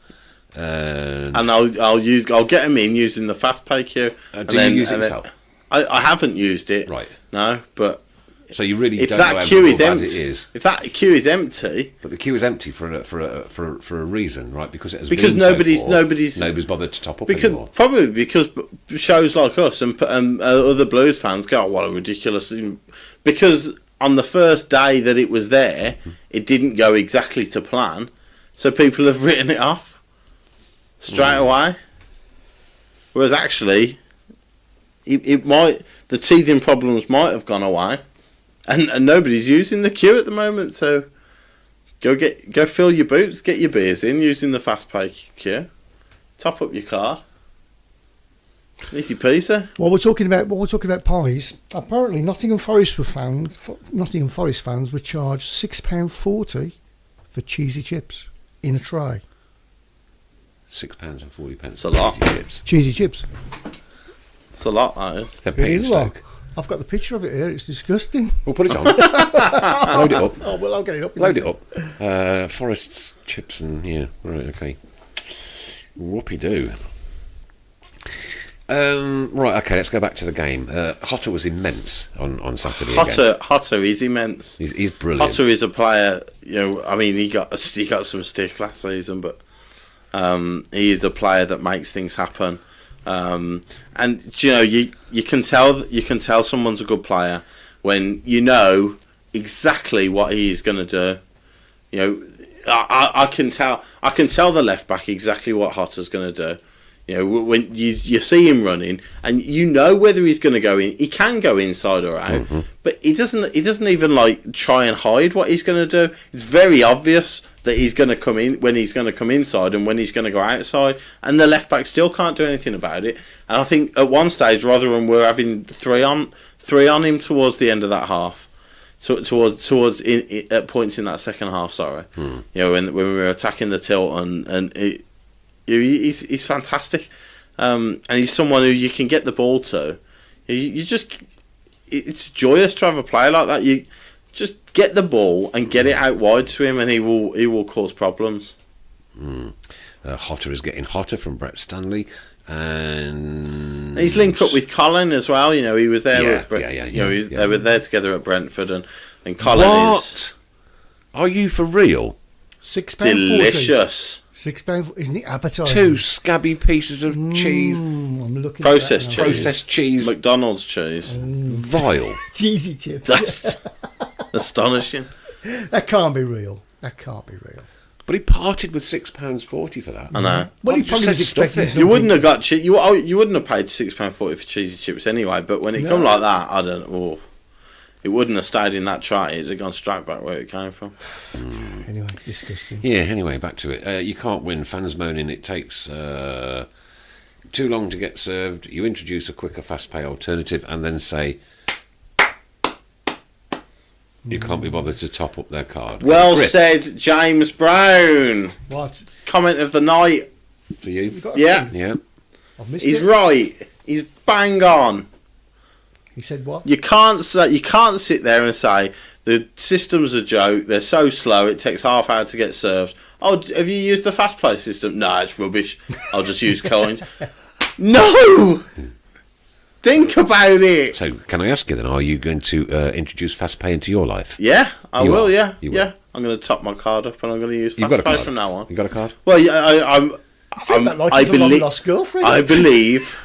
And I'll get them in using the fast pay queue. Do you use it yourself? I haven't used it. Right. No, but So you really if don't know that how queue good or is bad empty, it is. if that queue is empty, But the queue is empty for a reason, right? Because it has Because been so nobody's bothered to top up because anymore. probably because shows like us and other blues fans go, what a ridiculous thing. Because on the first day that it was there, it didn't go exactly to plan, so people have written it off straight away. Whereas actually, it might, the teething problems might have gone away, and nobody's using the queue at the moment. So go fill your boots, get your beers in using the fast pay queue, top up your card. Easy peasy. While we're talking about pies, apparently Nottingham Forest fans were charged £6.40 for cheesy chips in a tray. £6.40. It's a lot. Chips. Cheesy chips. It's a lot, that is. They're It pig is a lot. stoke. I've got the picture of it here. It's disgusting. We'll put it on. Load it up. Oh well, I'll get it up. Load it up. Forest's chips and yeah, right, okay. Whoopie doo. Right, okay. Let's go back to the game. Hotter was immense on Saturday. Again. Hotter is immense. He's brilliant. Hotter is a player. You know, I mean, he got some stick last season, but he is a player that makes things happen. And you know, you can tell someone's a good player when you know exactly what he is going to do. You know, I can tell the left back exactly what Hotter's going to do. You know, when you see him running, and you know whether he's going to go in. He can go inside or out, but he doesn't even like try and hide what he's going to do. It's very obvious that he's going to come in when he's going to come inside and when he's going to go outside, and the left back still can't do anything about it. And I think at one stage Rotherham were having three on him towards the end of that half. So towards at points in that second half. Sorry, you know, when we were attacking the tilt and he's fantastic, and he's someone who you can get the ball to. It's joyous to have a player like that. You just get the ball and get it out wide to him, and he will cause problems. Hotter is getting hotter from Brett Stanley, and He's linked up with Colin as well. You know, he was there. Yeah, They were there together at Brentford, and Colin What? is Are you for real? £6.40. delicious. £6, isn't it appetizing? 2 scabby pieces of cheese, I'm looking Processed at cheese. that now. processed cheese, McDonald's cheese. vile. Cheesy chips. That's astonishing. That can't be real. That can't be real. But he parted with £6.40 for that. I know. Well, he Just probably said was stuff expecting it. something. You wouldn't have got you wouldn't have paid £6.40 for cheesy chips anyway. But when it come like that, I don't know. It wouldn't have stayed in that tray. It'd have gone straight back where it came from. Anyway, disgusting. Yeah, anyway, back to it. You can't win. Fans moaning it takes too long to get served. You introduce a quicker, fast-pay alternative and then say you can't be bothered to top up their card. Well Grip said, James Brown. What? Comment of the night. for you. You got a Yeah. thing? Yeah. I've missed He's it. right. He's bang on. He said what? You can't sit there and say the system's a joke. They're so slow. It takes half hour to get served. Oh, have you used the fast play system? No, it's rubbish. I'll just use coins. No. Think about it. So, can I ask you then, are you going to introduce fast pay into your life? Yeah, I You will. are. Yeah, You will. yeah. I'm going to top my card up and I'm going to use You've fast got a pay card from now on. You got a card? Well, yeah, Said that like I he's a belie- long-lost girlfriend. I believe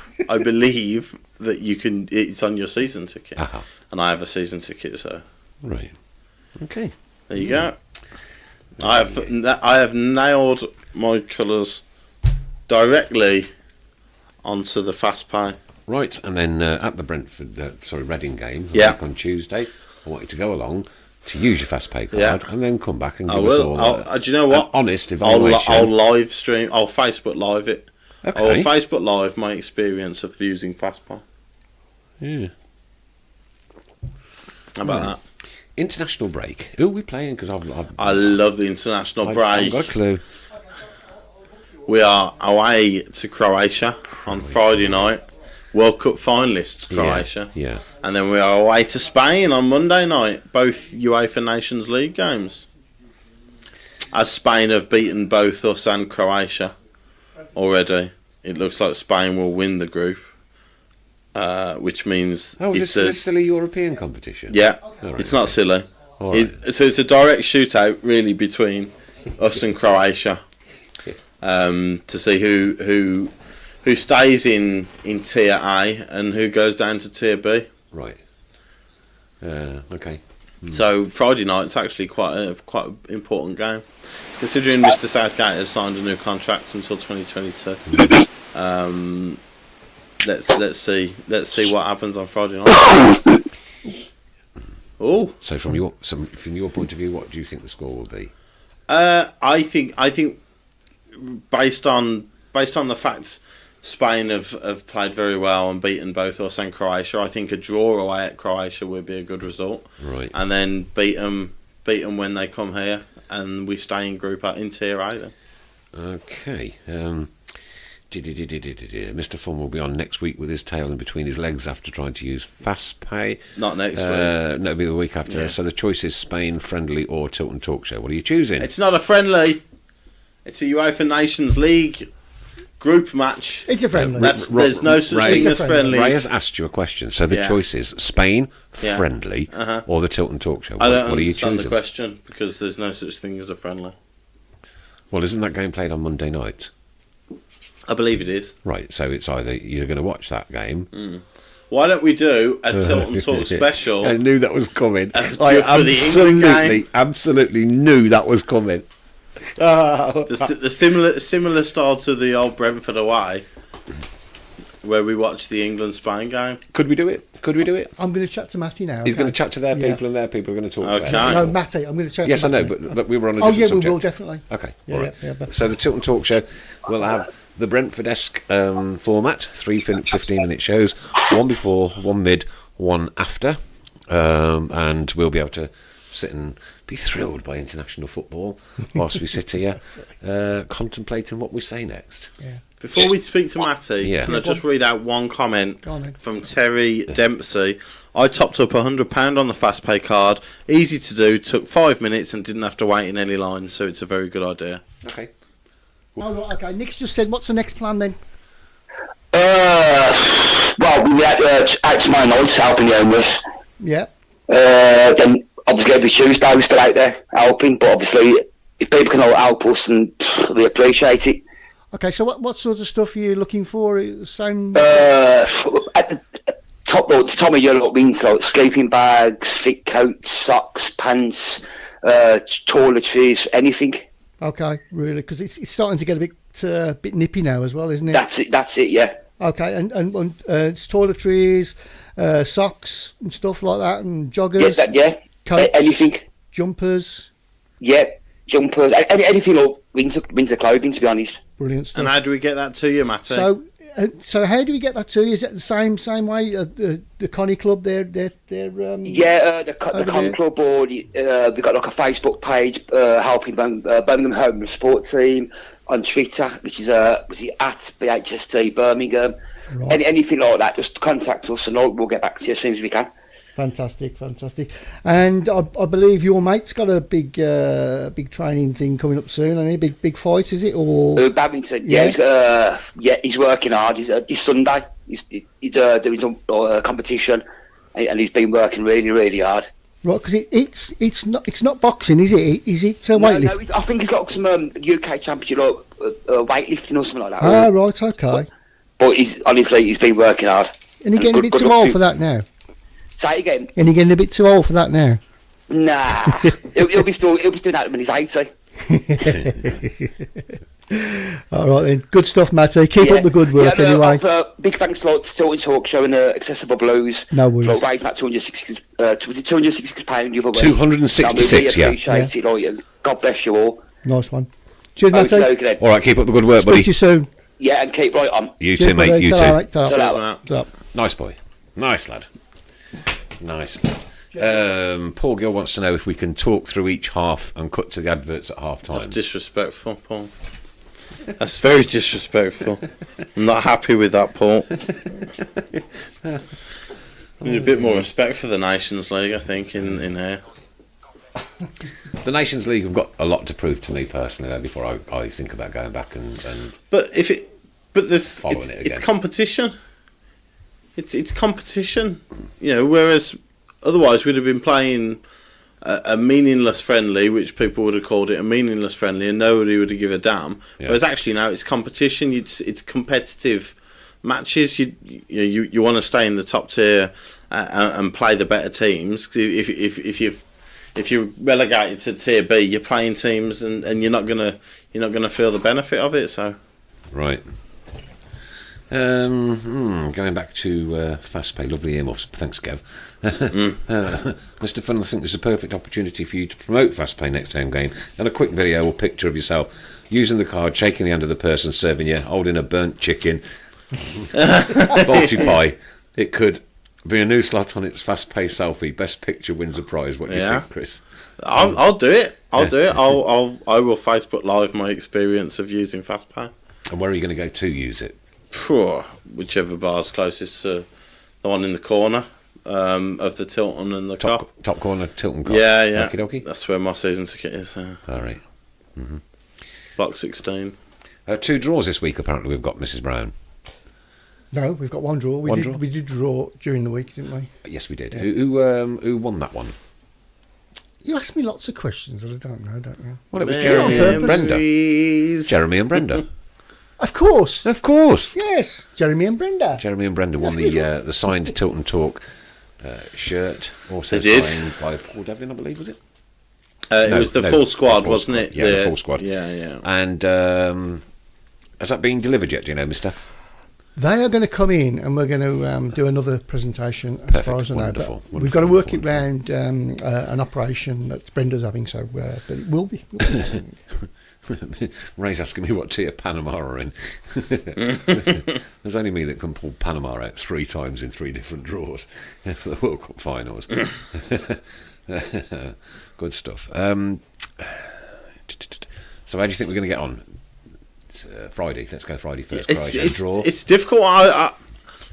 that you can. It's on your season ticket, Uh-huh. and I have a season ticket, so Right. Okay. there you go. I have nailed my colours directly onto the fast pay. Right, and then at the Reading game Yeah. on Tuesday, I want you to go along to use your fast pay card Yeah. and then come back and I give us will. all Do you know what? an honest I'll evaluation. live stream. I'll Facebook live it. Okay. I'll Facebook live my experience of using fast pay. Yeah. How about that? International break. Who are we playing? Because I love the international I've break. got a clue. We are away to Croatia on Friday night. World Cup finalists, Croatia. Yeah. And then we are away to Spain on Monday night. Both UEFA Nations League games. As Spain have beaten both us and Croatia already, it looks like Spain will win the group. Which means Oh, it's this is still a European competition? yeah, All right, it's not silly. All right. So it's a direct shootout, really, between us and Croatia, to see who stays in Tier A and who goes down to Tier B. Right. Okay. So Friday night's actually quite an important game, considering Mr. Southgate has signed a new contract until 2022. Let's see what happens on Friday night. Oh. So from your point of view, what do you think the score will be? I think based on the facts Spain have played very well and beaten both us and Croatia, I think a draw away at Croatia would be a good result. Right. And then beat them when they come here, and we stay in Tier A then. Okay. Mr. Fun will be on next week with his tail in between his legs after trying to use fast pay. Not next week. No, it'll be the week after. Yeah. So the choice is Spain friendly or Tilton Talk Show. What are you choosing? It's not a friendly. It's a UEFA Nations League group match. It's a friendly. There's no such Ray- thing as friendlies. Ray has asked you a question. So the Yeah. choice is Spain Yeah. friendly or the Tilton Talk Show. I don't what are you understand choosing? the question because there's no such thing as a friendly. Well, isn't that game played on Monday night? I believe it is. Right. So it's either you're going to watch that game. Why don't we do a Tilton Talk special? I knew that was coming. For the England game. absolutely knew that was coming. The similar style to the old Brentford away, where we watched the England-Spain game. Could we do it? I'm going to chat to Matty now. He's okay? going to chat to their Yeah. people, and their people are going to talk Okay. to him. No, Matty, I'm going to chat Yes, to I know, Matty. but we were on a Oh, different yeah, subject. we will, definitely. Okay, Yeah, all right. yeah, but- So the Tilton Talk Show will have the Brentford-esque format, 3 15-minute shows, one before, one mid, one after, and we'll be able to sit and be thrilled by international football whilst we sit here contemplating what we say next. Yeah. Before we speak to Matty, Yeah. can I just read out one comment Go on then. from Terry Dempsey? I topped up £100 on the fast pay card. Easy to do, took 5 minutes and didn't have to wait in any lines, so it's a very good idea. Okay. Oh, right, okay. Nick's just said, what's the next plan then? Well, we had out tomorrow night helping the homeless. Yeah. Then obviously every Tuesday we're still out there helping, but obviously if people can all help us, and we appreciate it. Okay, so what sort of stuff are you looking for? Same. At the top of the year, what means like sleeping bags, thick coats, socks, pants, toiletries, anything. Okay, really, because it's starting to get a bit nippy now as well, isn't it? That's it, yeah. Okay, and it's toiletries, socks and stuff like that, and joggers, Coats, anything. Jumpers. Yeah, jumpers, anything like winter clothing, to be honest. Brilliant stuff. And how do we get that to you, Matty? So how do we get that to you? Is it the same way the Connie Club? They're the Con Club, or we've got like a Facebook page helping Birmingham Home Sport Team. on Twitter, which is was it at BHST Birmingham. Right. Anything like that, just contact us and we'll get back to you as soon as we can. Fantastic. And I believe your mate's got a big training thing coming up soon. Any big fight, is it? Or Badminton, yeah. He's working hard. This Sunday, he's doing some competition, and he's been working really, really hard. Right, because it's not boxing, is it? Is it weightlifting? No, I think he's got some UK championship weightlifting or something like that. Ah, right, okay. But he's been working hard. And he getting a bit too old for that now? Say it again. And he getting a bit too old for that now? Nah, he'll be doing that when he's 80. All right then, good stuff, Matty. Keep up the good work anyway. Big thanks to Tilton Talk showing Accessible Blues. No worries. For raising that £266 the other way. 266, I really appreciate it, and God bless you all. Nice one. Cheers, Matty. Okay. All right, keep up the good work, Speak buddy. to you soon. Yeah, and keep right on. You Cheers, too, mate. buddy. You Ta-ra, too. mate. Ta-ra. Ta-ra. Ta-ra. Nice boy. Nice lad. Nice. Paul Gill wants to know if we can talk through each half and cut to the adverts at half time. That's disrespectful, Paul. That's very disrespectful. I'm not happy with that, Paul. We need a bit more respect for the Nations League, I think, in here. The Nations League have got a lot to prove to me personally though, before I think about going back and But it's again. competition. It's competition, whereas otherwise we'd have been playing a meaningless friendly, which people would have called it a meaningless friendly, and nobody would have given a damn. Yeah. Whereas actually now it's competition. It's competitive matches. You want to stay in the top tier and play the better teams. If you're relegated to tier B, you're playing teams and you're not gonna feel the benefit of it. So right. Going back to fast pay, lovely earmuffs. Thanks, Kev. Mr. Fun, I think there's a perfect opportunity for you to promote fast pay next home game. And a quick video or picture of yourself using the card, shaking the hand of the person serving you, holding a burnt chicken, Balti pie. It could be a new slot on its fast pay selfie. Best picture wins a prize. What do you think, Chris? I'll do it. I will Facebook Live my experience of using fast pay. And where are you going to go to use it? Whichever bar's closest to the one in the corner of the Tilton and the Cop. Top corner, Tilton Cop. Yeah. Okey-dokey. That's where my season ticket is. All right. Mm-hmm. Block 16. 2 draws this week, apparently, we've got, Mrs. Brown. No, we've got one draw. We did draw during the week, didn't we? Yes, we did. Yeah. Who won that one? You ask me lots of questions that I don't know, don't you? Well, it was Jeremy Jeremy and and Brenda. Jeremy and Brenda. Of course. Of course. Yes, Jeremy and Brenda. Jeremy and Brenda won the signed Tilton Talk shirt, also They did. signed by Paul Devlin, I believe, was it? It was the full squad, wasn't it? Yeah, the full squad. Yeah. And has that been delivered yet, do you know, mister? They are going to come in and we're going to do another presentation as far as I know. Wonderful, But we've got to work it round an operation that Brenda's having, so but it will be. Ray's asking me what tier Panama are in. There's only me that can pull Panama out 3 times in 3 different draws for the World Cup finals. Good stuff. So how do you think we're going to get on? Friday. Let's go Friday first. It's difficult.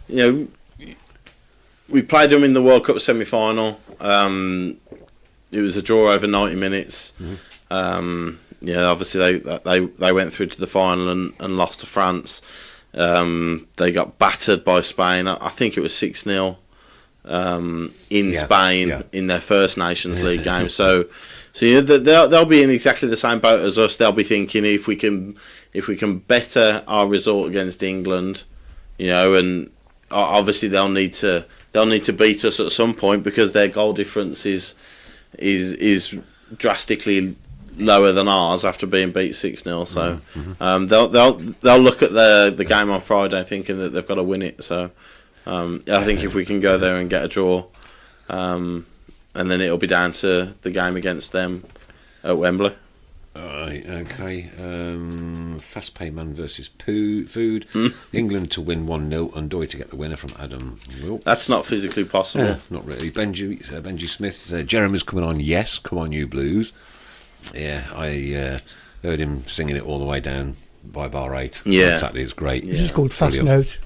We played them in the World Cup semi-final. It was a draw over 90 minutes. Mm-hmm. Obviously they went through to the final and lost to France. They got battered by Spain. I think it was 6-0 in Spain in their first Nations League game. So they'll be in exactly the same boat as us. They'll be thinking if we can better our result against England, and obviously they'll need to beat us at some point because their goal difference is drastically lower than ours after being beat 6-0. So they'll look at the game on Friday thinking that they've got to win it. So I think if we can go there and get a draw, and then it'll be down to the game against them at Wembley. Alright, okay. Fast pay man versus food. England to win 1-0 and Doy to get the winner from Adam Wilkes. That's not physically possible. Not really. Benji Smith. Jeremy's coming on. Yes, come on, you Blues. Yeah, Heard him singing it all the way down by bar 8. Yeah. On Saturday. It was great. This is called Fast Brilliant. Note.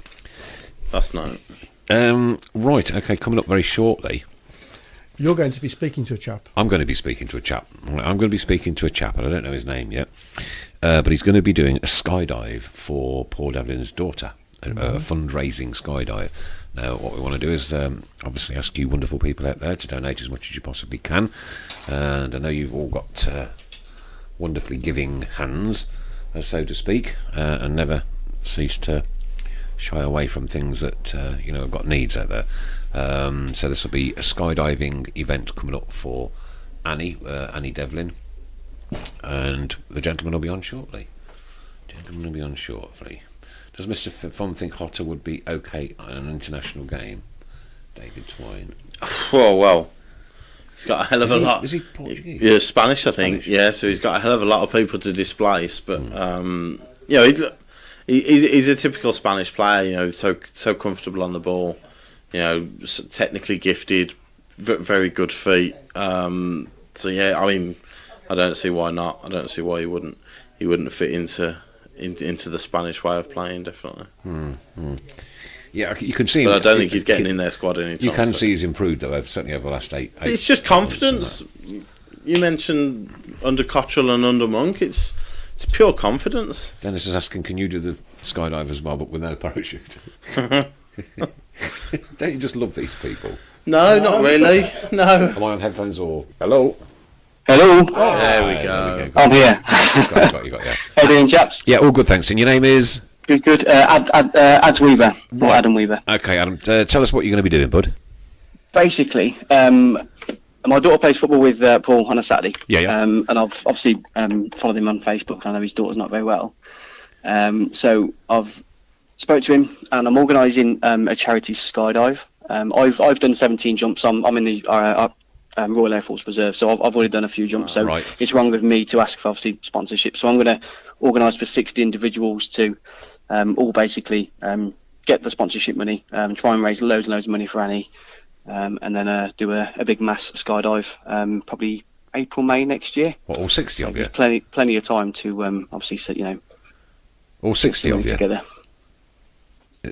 That's not. Right, okay, coming up very shortly. You're going to be speaking to a chap. I'm going to be speaking to a chap. I'm going to be speaking to a chap, and I don't know his name yet. But he's going to be doing a skydive for Paul Devlin's daughter, a fundraising skydive. Now, what we want to do is obviously ask you wonderful people out there to donate as much as you possibly can. And I know you've all got wonderfully giving hands, so to speak, and never cease to shy away from things that have got needs out there. So this will be a skydiving event coming up for Annie Devlin, and the gentleman will be on shortly. Does Mr. Fun think Hotter would be okay on an international game? David Twine. Oh, well. He's got a hell of a lot. Is he Portuguese? Yeah, Spanish, I think. Spanish. Yeah, so he's got a hell of a lot of people to displace. But he's a typical Spanish player. So comfortable on the ball. Technically gifted, very good feet. So yeah, I mean, I don't see why not. I don't see why he wouldn't fit into the Spanish way of playing. Definitely. Yeah, you can see him. But I don't think he's getting in their squad anytime. You can see he's improved though, certainly over the last eight. It's just confidence. You mentioned under Cottrell and under Monk. It's pure confidence. Dennis is asking, can you do the skydive as well, but with no parachute? Don't you just love these people? No, not really. No. Am I on headphones or hello? Hello. Oh, there we go. I'm here. Got you. How you doing, chaps? Yeah, all good, thanks. And your name is? Good. Ad Weaver. Or Adam Weaver. Okay, Adam. Tell us what you're going to be doing, bud. Basically, my daughter plays football with Paul on a Saturday. Yeah. And I've obviously followed him on Facebook. I know his daughter's not very well. So I've spoke to him, and I'm organising a charity skydive. I've done 17 jumps. I'm in the Royal Air Force Reserve, so I've already done a few jumps. So right. It's wrong of me to ask for obviously sponsorship. So I'm going to organise for 60 individuals to all basically get the sponsorship money, try and raise loads and loads of money for Annie, and then do a big mass skydive, probably April, May next year. What, all 60 So of you? there's plenty of time to obviously All 60 of you? together.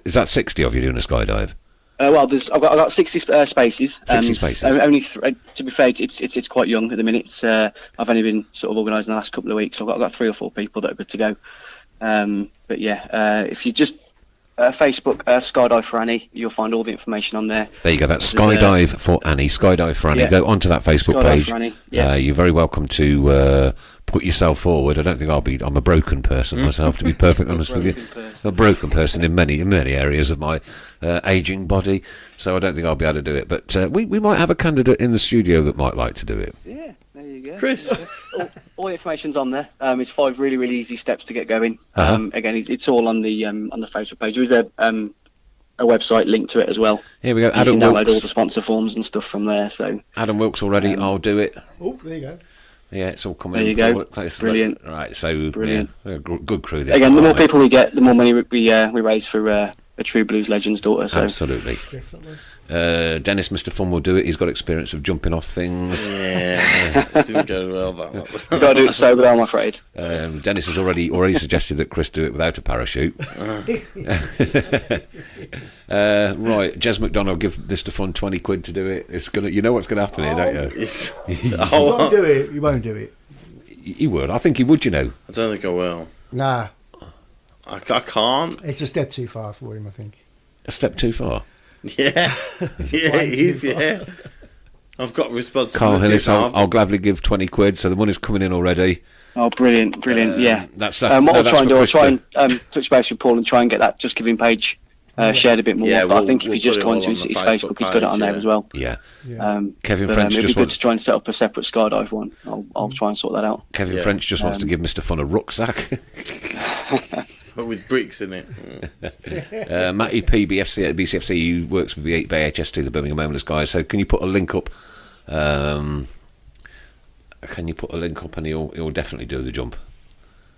Is that 60 of you doing a skydive? Well, I've got 60 spaces. 60 spaces. Only to be fair, it's quite young at the minute. I've only been sort of organising the last couple of weeks. So I've got 3 or 4 people that are good to go. But yeah, if you just Facebook Skydive for Annie, you'll find all the information on there. There you go. That's Skydive for Annie. Skydive for Annie. Yeah. Go onto that Facebook Skydive page. for Annie, yeah. You're very welcome to put yourself forward. I don't think I'm a broken person myself, to be perfectly honest with you. A broken person in many areas of my aging body, so I don't think I'll be able to do it. But we might have a candidate in the studio that might like to do it. Yeah, there you go. Chris. All the information's on there. It's 5 really, really easy steps to get going. Uh-huh. Again, it's all on the Facebook page. There is a website linked to it as well. Here we go. You Adam can download Wilkes. all the sponsor forms and stuff from there. So Adam Wilkes already. I'll do it. Oh, there you go. Yeah, it's all coming. There you in go. close. Brilliant. Right, so Brilliant. Yeah, good crew. This again, the more aren't they? people we get, the more money we raise for a true blues legend's daughter. So Absolutely. Definitely. Dennis, Mr. Fun will do it. He's got experience of jumping off things. Yeah, it didn't go well that one. you've got to do it sober, I'm afraid. Dennis has already suggested that Chris do it without a parachute. Right, Jez McDonald, give Mr. Fun 20 quid to do it. It's gonna, you know what's going to happen here, don't you? It's, You won't do it. You won't do it. He would. I think he would. You know. I don't think I will. Nah, I can't. it's a step too far for him, I think. A step too far. Yeah, yeah, way it is. too far. Yeah, I've got Carl responsibility. Hillis, I'll gladly give 20 quid. So the money's coming in already. Oh, brilliant. Yeah. That's What I'll that's try and for do, I'll Chris try to- and touch base with Paul and try and get that Just Giving page shared a bit more. Yeah, but I we'll- think if we'll you just put it go all onto on his the Facebook, Facebook he's got it on page, there yeah. as well. Yeah. Yeah. Kevin But, French it'd be just good wants. to try and set up a seperate skydive one. I'll try and sort that out. Kevin Yeah. French just wants to give Mr. Fun a rucksack. But with bricks in it. Matty P, BCFC, who works with the BHST, the Birmingham Homeless Guys. So can you put a link up? And he'll definitely do the jump.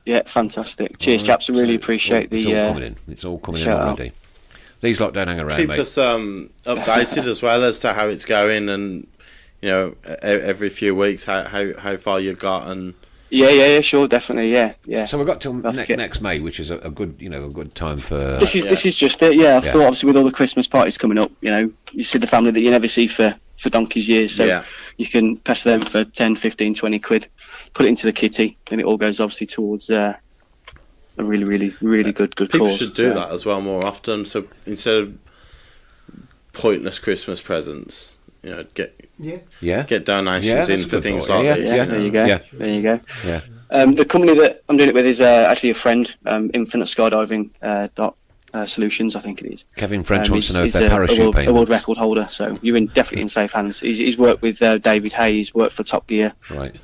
Yeah, fantastic. Cheers, chaps. I really appreciate it's all the. coming in. It's all coming in shout out. already. These lot don't hang around, Keep mate. us updated as well as to how it's going, and every few weeks how far you got, and Yeah, sure, definitely, yeah. So we've got till That's it. next May, which is a good, a good time for. This is just it. Yeah, I Yeah. thought obviously with all the Christmas parties coming up, you see the family that you never see for donkey's years, so you can pester them for 10, 15, 20 quid, put it into the kitty, and it all goes obviously towards a really, really, really good People cause. should do that as well more often. So instead of pointless Christmas presents, get donations in for things like this. Yeah, there you go. Yeah. There you go. Yeah. The company that I'm doing it with is actually a friend, Infinite Skydiving Solutions, I think it is. Kevin French wants to know if he's they're parachute a payments. world record holder, so you're definitely in safe hands. He's worked with David Hayes, worked for Top Gear. Right.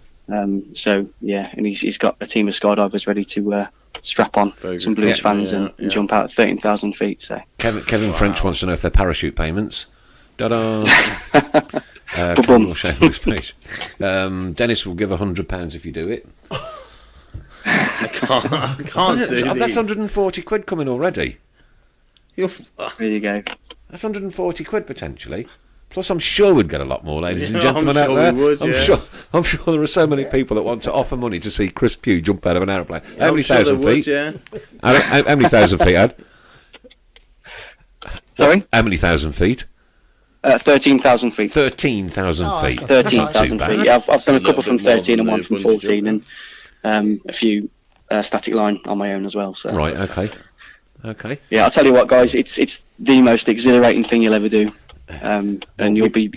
So yeah, and he's got a team of skydivers ready to strap on some Blues fans and jump out at 13,000 feet. So Kevin French wants to know if they're parachute payments. Da-da. Boom. Dennis will give £100 if you do it. I can't do That's 140 quid coming already. there you go. That's 140 quid potentially. Plus, I'm sure we'd get a lot more, ladies and gentlemen, I'm out sure there. we would, I'm sure there are so many people that want to offer money to see Chris Pugh jump out of an aeroplane. How many thousand feet? How many thousand feet, Ed? Sorry? How many thousand feet? 13,000 feet. 13,000 feet. 13,000 That's not too feet. bad. I've done a couple from little bit more 13 and than one the from bungee 14, jumping. and a few static line on my own as well. So Right, okay. yeah, I'll tell you what, guys, it's the most exhilarating thing you'll ever do, and you'll be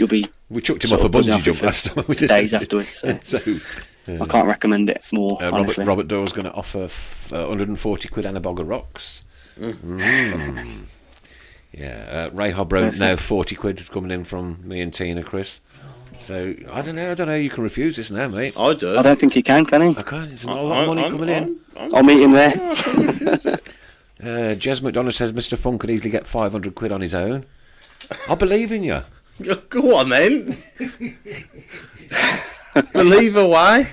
We chucked him sort off a of buzzing bungee off it jump for last time. We did. days afterwards. So I can't recommend it more. Honestly, Robert Doyle's going to offer 140 quid and a bog of rocks. Yeah, Ray Hobro now 40 quid coming in from me and Tina, Chris. So I don't know. You can refuse this now, mate. I do. I don't think he can he? Okay, there's not a lot of money coming in. I'll meet him there. Jez McDonough says Mr. Fun could easily get 500 quid on his own. I believe in you. Go on then. Believe away.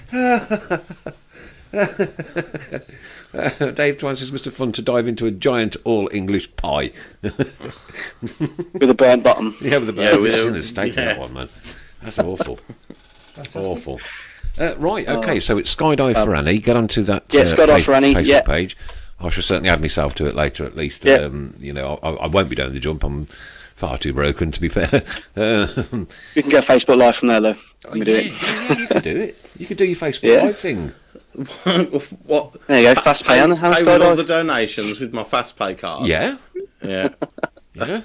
Dave Twine says Mr. Fun to dive into a giant all-English pie. With a burnt bottom. Yeah, with the Yeah, it's in the state that one, man. That's awful. Awful. Right, okay, so it's Skydive for Annie. Get onto that Skydive for Annie, Facebook yeah. page. I shall certainly add myself to it later, at least. Yeah. I won't be doing the jump. I'm far too broken, to be fair. You can go Facebook Live from there, though. You can do it. You can do your Facebook Yeah. Live thing. What? There you go, fast pay on Pay with all the Skydive. donations with my fast pay card. Yeah. Yeah. Yeah.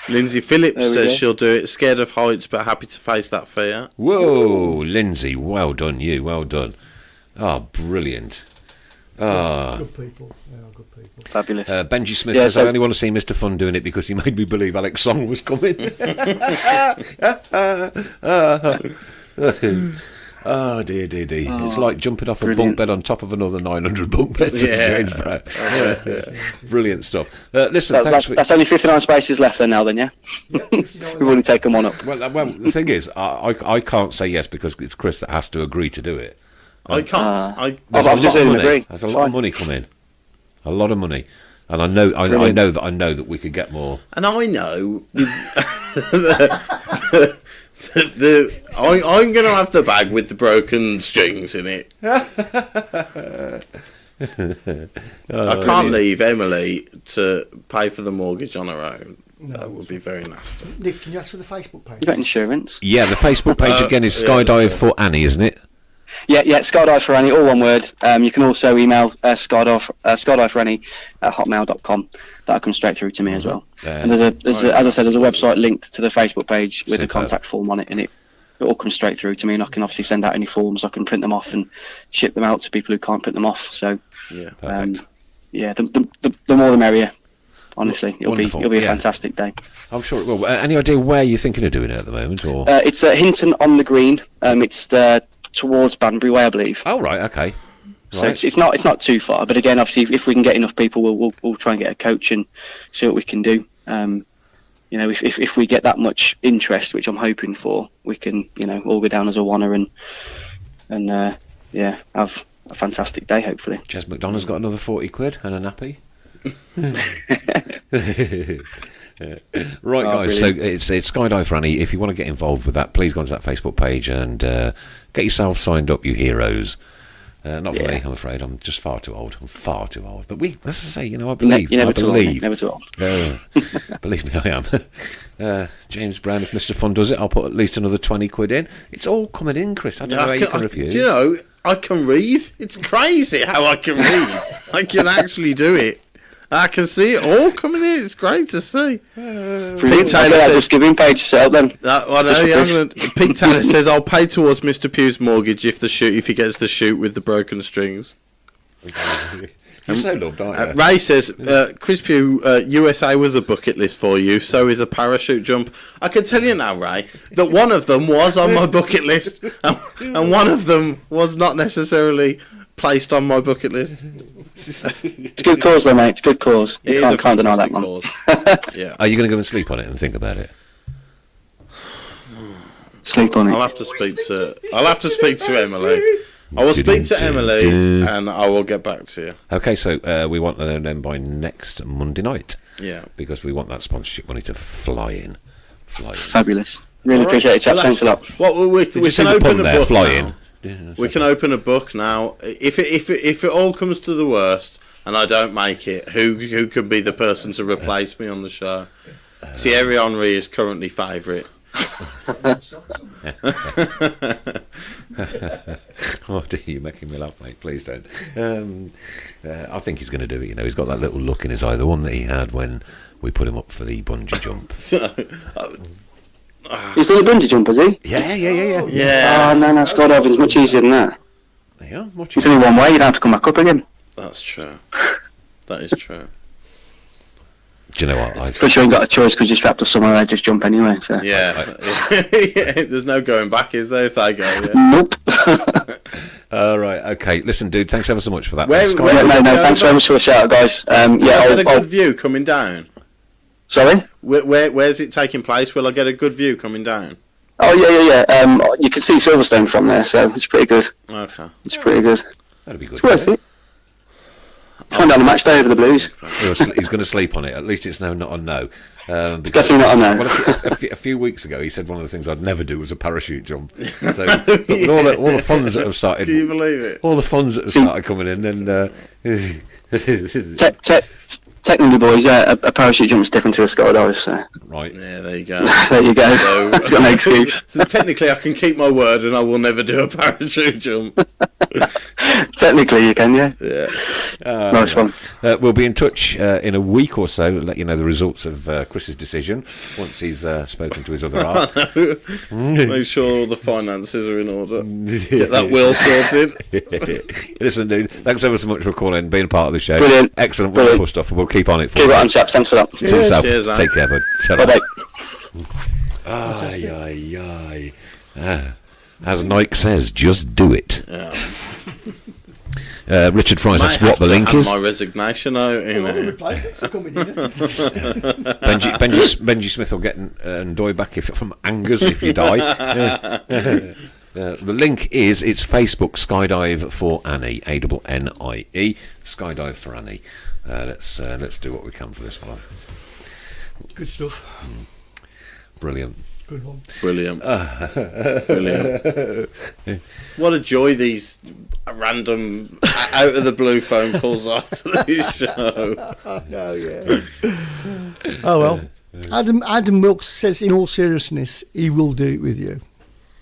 Lindsay Phillips There we says go. she'll do it. Scared of heights, but happy to face that fear. Whoa, Lindsay, well done, you. Well done. Oh, brilliant. Good people. They are good people. Fabulous. Benji Smith Yeah, says, so- I only want to see Mr. Fun doing it because he made me believe Alex Song was coming. Oh, dear. It's like jumping off a bunk brilliant. bed on top of another 900 bunk beds. Yeah. Brilliant stuff. Listen, thanks for... That's only 59 spaces left then, yeah? We've already taken one up. Well, the thing is, I can't say yes because it's Chris that has to agree to do it. I can't. I've just heard him agree. There's a It's lot of fine. money come in. A lot of money. And I know that we could get more. And I know I'm going to have the bag with the broken strings in it. I can't leave Emily to pay for the mortgage on her own. That would be very nasty. Nick, can you ask for the Facebook page? You've got insurance. Yeah, the Facebook page again is yeah, Skydive yeah. for Annie, isn't it? Yeah, Skydive for Annie, all one word. You can also email Skydive for Annie at hotmail.com. That'll come straight through to me as well. And there's a, as I said, there's a website linked to the Facebook page with a Superb. contact form on it, and it all comes straight through to me, and I can obviously send out any forms. I can print them off and ship them out to people who can't print them off. So, Yeah. Perfect. the more the merrier. Honestly, it'll Wonderful, be a yeah. fantastic day. I'm sure it will. Any idea where you're thinking of doing it at the moment? Or It's at Hinton on the Green. It's towards Banbury Way, I believe. Oh, right, okay. So Right. it's not too far, but again, obviously, if we can get enough people, we'll try and get a coach and see what we can do. If we get that much interest, which I'm hoping for, we can all go down as a oneer and have a fantastic day, hopefully. Jez McDonough's got another 40 quid and a nappy. Right, guys, so it's Skydive for Annie. If you want to get involved with that, please go onto that Facebook page and get yourself signed up, you heroes. Not for Yeah. me, I'm afraid. I'm just far too old. I'm far too old. But as I say, I believe. You're never I too old. believe. Never too old. Believe me, I am. James Brown, if Mr. Fun does it, I'll put at least another 20 quid in. It's all coming in, Chris. I don't know how you can refuse. I can read. It's crazy how I can read. I can actually do it. I can see it all coming in. It's great to see. Pete Taylor just giving page to sell them. I know. Yeah, Pete Taylor says, "I'll pay towards Mr. Pugh's mortgage if he gets the shoot with the broken strings." You're so loved, aren't you? Ray says, Chris Pugh, USA was a bucket list for you, so is a parachute jump. I can tell you now, Ray, that one of them was on my bucket list, and one of them was not necessarily placed on my bucket list. It's a good cause, though, mate. It's a good cause. You can't deny that one. Cause. Yeah. Are you going to go and sleep on it and think about it? Sleep on it. I'll have to speak to Emily. I will speak to Emily, and I will get back to you. Okay, so we want to know then by next Monday night. Yeah. Because we want that sponsorship money to fly in. Fabulous. Really appreciate it, chaps. Thanks a lot. Well, we can open a book now. Yeah, we can open a book now. If it all comes to the worst and I don't make it, who can be the person to replace me on the show? Thierry Henry is currently favourite. Oh dear, you're making me laugh, mate. Please don't. I think he's going to do it. He's got that little look in his eye, the one that he had when we put him up for the bungee jump. He's done a bungee jump, has he? Yeah. Oh, no, skydiving's much easier than that. Yeah, it's only one way, you don't have to come back up again. That's true. That is true. Do you know what? For sure, you ain't got a choice because you're strapped to somewhere. They just jump anyway. So. Yeah. There's no going back, is there? If they go, yeah. Nope. All right. Okay. Listen, dude. Thanks ever so much for that. No. Thanks very much for the shout, guys. Will I get a good view coming down? Sorry. Where's it taking place? Will I get a good view coming down? Oh yeah. You can see Silverstone from there, so it's pretty good. Okay. It's pretty good. That'd be good. It's worth it. Find out the match day over the Blues. He's going to sleep on it. At least it's not a no. It's definitely not a no. Well, a few weeks ago, he said one of the things I'd never do was a parachute jump. So, but with all the funds that have started, can you believe it? All the funds that have started coming in, and technically, boys, a parachute jump is different to a skydive. So right, yeah, there you go. There you go. So, it's got no excuse. So technically, I can keep my word, and I will never do a parachute jump. Technically, you can, yeah. Nice one. We'll be in touch in a week or so. Let you know the results of Chris's decision once he's spoken to his other half. Make sure all the finances are in order. Get that will sorted. Listen, dude, thanks ever so much for calling and being a part of the show. Brilliant. Excellent, wonderful stuff. We'll keep on it for you. Keep it on, chaps. Thanks a lot. Cheers. Take care, bud. Bye-bye. As Nike says, just do it. Yeah. Richard Fry's asked what the link is. My resignation out. Benji Smith will get Ndoye back from Angers if you die. The link is it's Facebook Skydive for Annie, ANNIE, Skydive for Annie. Let's do what we can for this one. Good stuff. Brilliant. Good one. Brilliant. What a joy these random out of the blue phone calls are to this show. Oh well. Adam Wilkes says in all seriousness he will do it with you.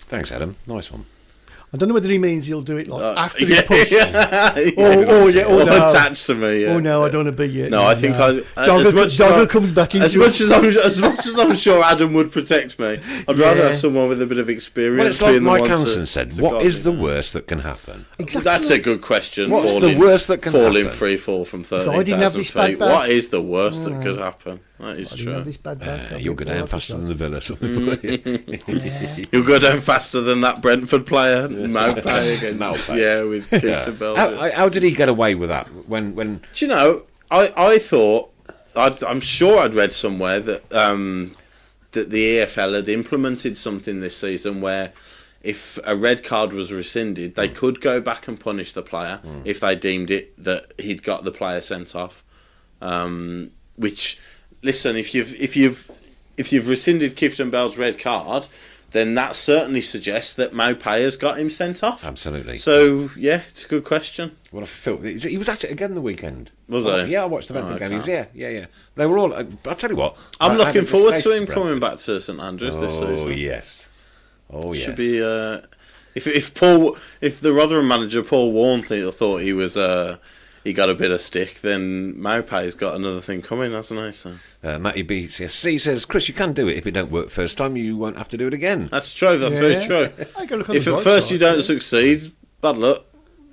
Thanks, Adam. Nice one. I don't know whether he means he'll do it after he's pushed. Attached to me. Yeah. Oh no, I don't want to be yet. No, I think Dogger comes back into as much as I'm sure Adam would protect me. I'd rather have someone with a bit of experience. Well, it's like Mike Hansen said. What is the worst that can happen? Exactly. That's a good question. What's the worst that can happen? Falling free fall from 30,000 feet. What is the worst that could happen? That is true. You'll go down faster than the Villa. You'll go down faster than that Brentford player, Maupay against with Clifton Belgium. How did he get away with that? When? Do you know? I thought I'm sure I'd read somewhere that that the EFL had implemented something this season where if a red card was rescinded, they could go back and punish the player if they deemed it that he'd got the player sent off. Which, listen, if you've rescinded Clifton Bell's red card, then that certainly suggests that Maupay has got him sent off. Absolutely. So, yeah, it's a good question. What a filth. He was at it again the weekend. Was he? he? Yeah, I watched the Brentford Oh, game. He was, okay. yeah. They were all... I'll tell you what. I'm I looking had a forward to distaste him for coming back to St Andrews this season. Oh, yes. Oh, yes. Should be... if the Rotherham manager, Paul Warne, thought he was... he got a bit of stick, then Maupay's got another thing coming, hasn't he? So. Matty BCFC says, Chris, you can do it. If it don't work first time, you won't have to do it again. That's true, that's very true. I gotta look on If the at bright first side, you don't succeed, bad luck.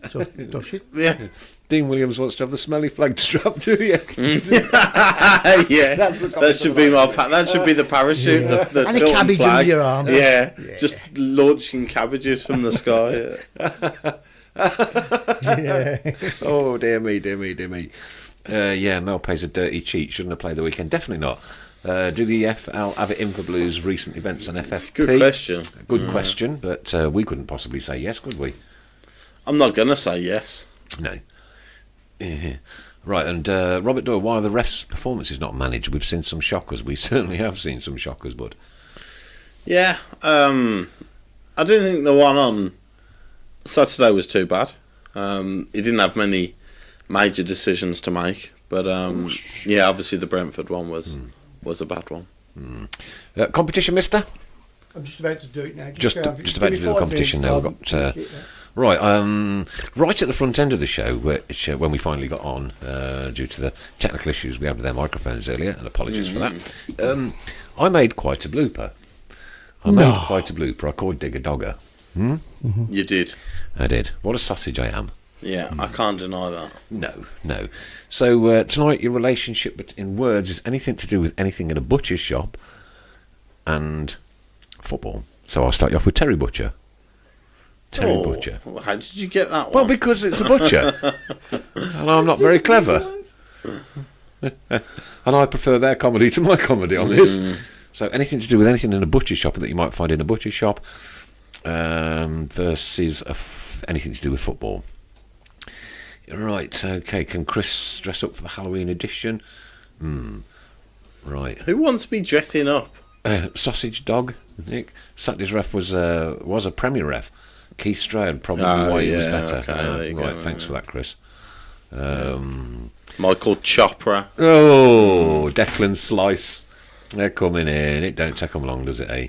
So, does it? Yeah. Dean Williams wants to have the smelly flag strap, do you? Yeah, That's the that should be that should be the parachute, the And a Tilton cabbage flag. under your arm. Yeah, just launching cabbages from the sky. Oh, dear me. Yeah, Maupay's a dirty cheat. Shouldn't have played the weekend. Definitely not. Do the FL have it in for Blues recent events on FFP? Good question. Good question, but we couldn't possibly say yes, could we? I'm not gonna say yes. No. Right, and Robert Doyle, why are the refs' performances not managed? We've seen some shockers. We certainly have seen some shockers, bud. Yeah, I didn't think the one on Saturday was too bad. He didn't have many major decisions to make, but yeah, obviously the Brentford one was a bad one. Competition, mister? I'm just about to do it now. Just about to do the competition now. We've got... Right, right at the front end of the show, when we finally got on, due to the technical issues we had with their microphones earlier, and apologies for that, I made quite a blooper. I called Digger Dogger. You did. I did. What a sausage I am. Yeah, I can't deny that. No. So tonight, your relationship in words is anything to do with anything in a butcher's shop and football. So I'll start you off with Terry Butcher. Terry Butcher. How did you get that one? Well, because it's a butcher. And I'm not very clever. And I prefer their comedy to my comedy on this. So anything to do with anything in a butcher shop that you might find in a butcher shop versus anything to do with football. Right, okay. Can Chris dress up for the Halloween edition? Right. Who wants to be dressing up? Sausage Dog, Nick. Saturday's ref was a Premier ref. Keith Stroud, probably why he was better. Okay, right, thanks for that, Chris. Michael Chopra. Oh, Declan Slice. They're coming in. It don't take them long, does it, eh?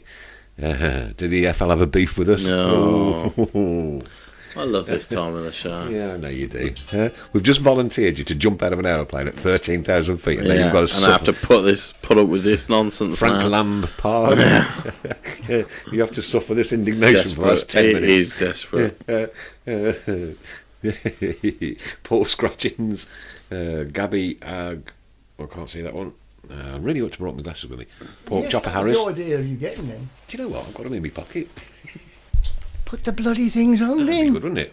Do the FL have a beef with us? No. Oh. I love this time of the show. Yeah, I know you do. We've just volunteered you to jump out of an aeroplane at 13,000 feet, and then you've got to I have to put up with this nonsense. Frank now. Lamb Park. You have to suffer this indignation for the last 10 minutes. It is desperate. Paul Scratchings, Gabby, I can't see that one. I really ought to brought my glasses with me. Pork Chopper Harris. What idea are you getting then? Do you know what? I've got them in my pocket. Put the bloody things on That'd be then. good, wouldn't it?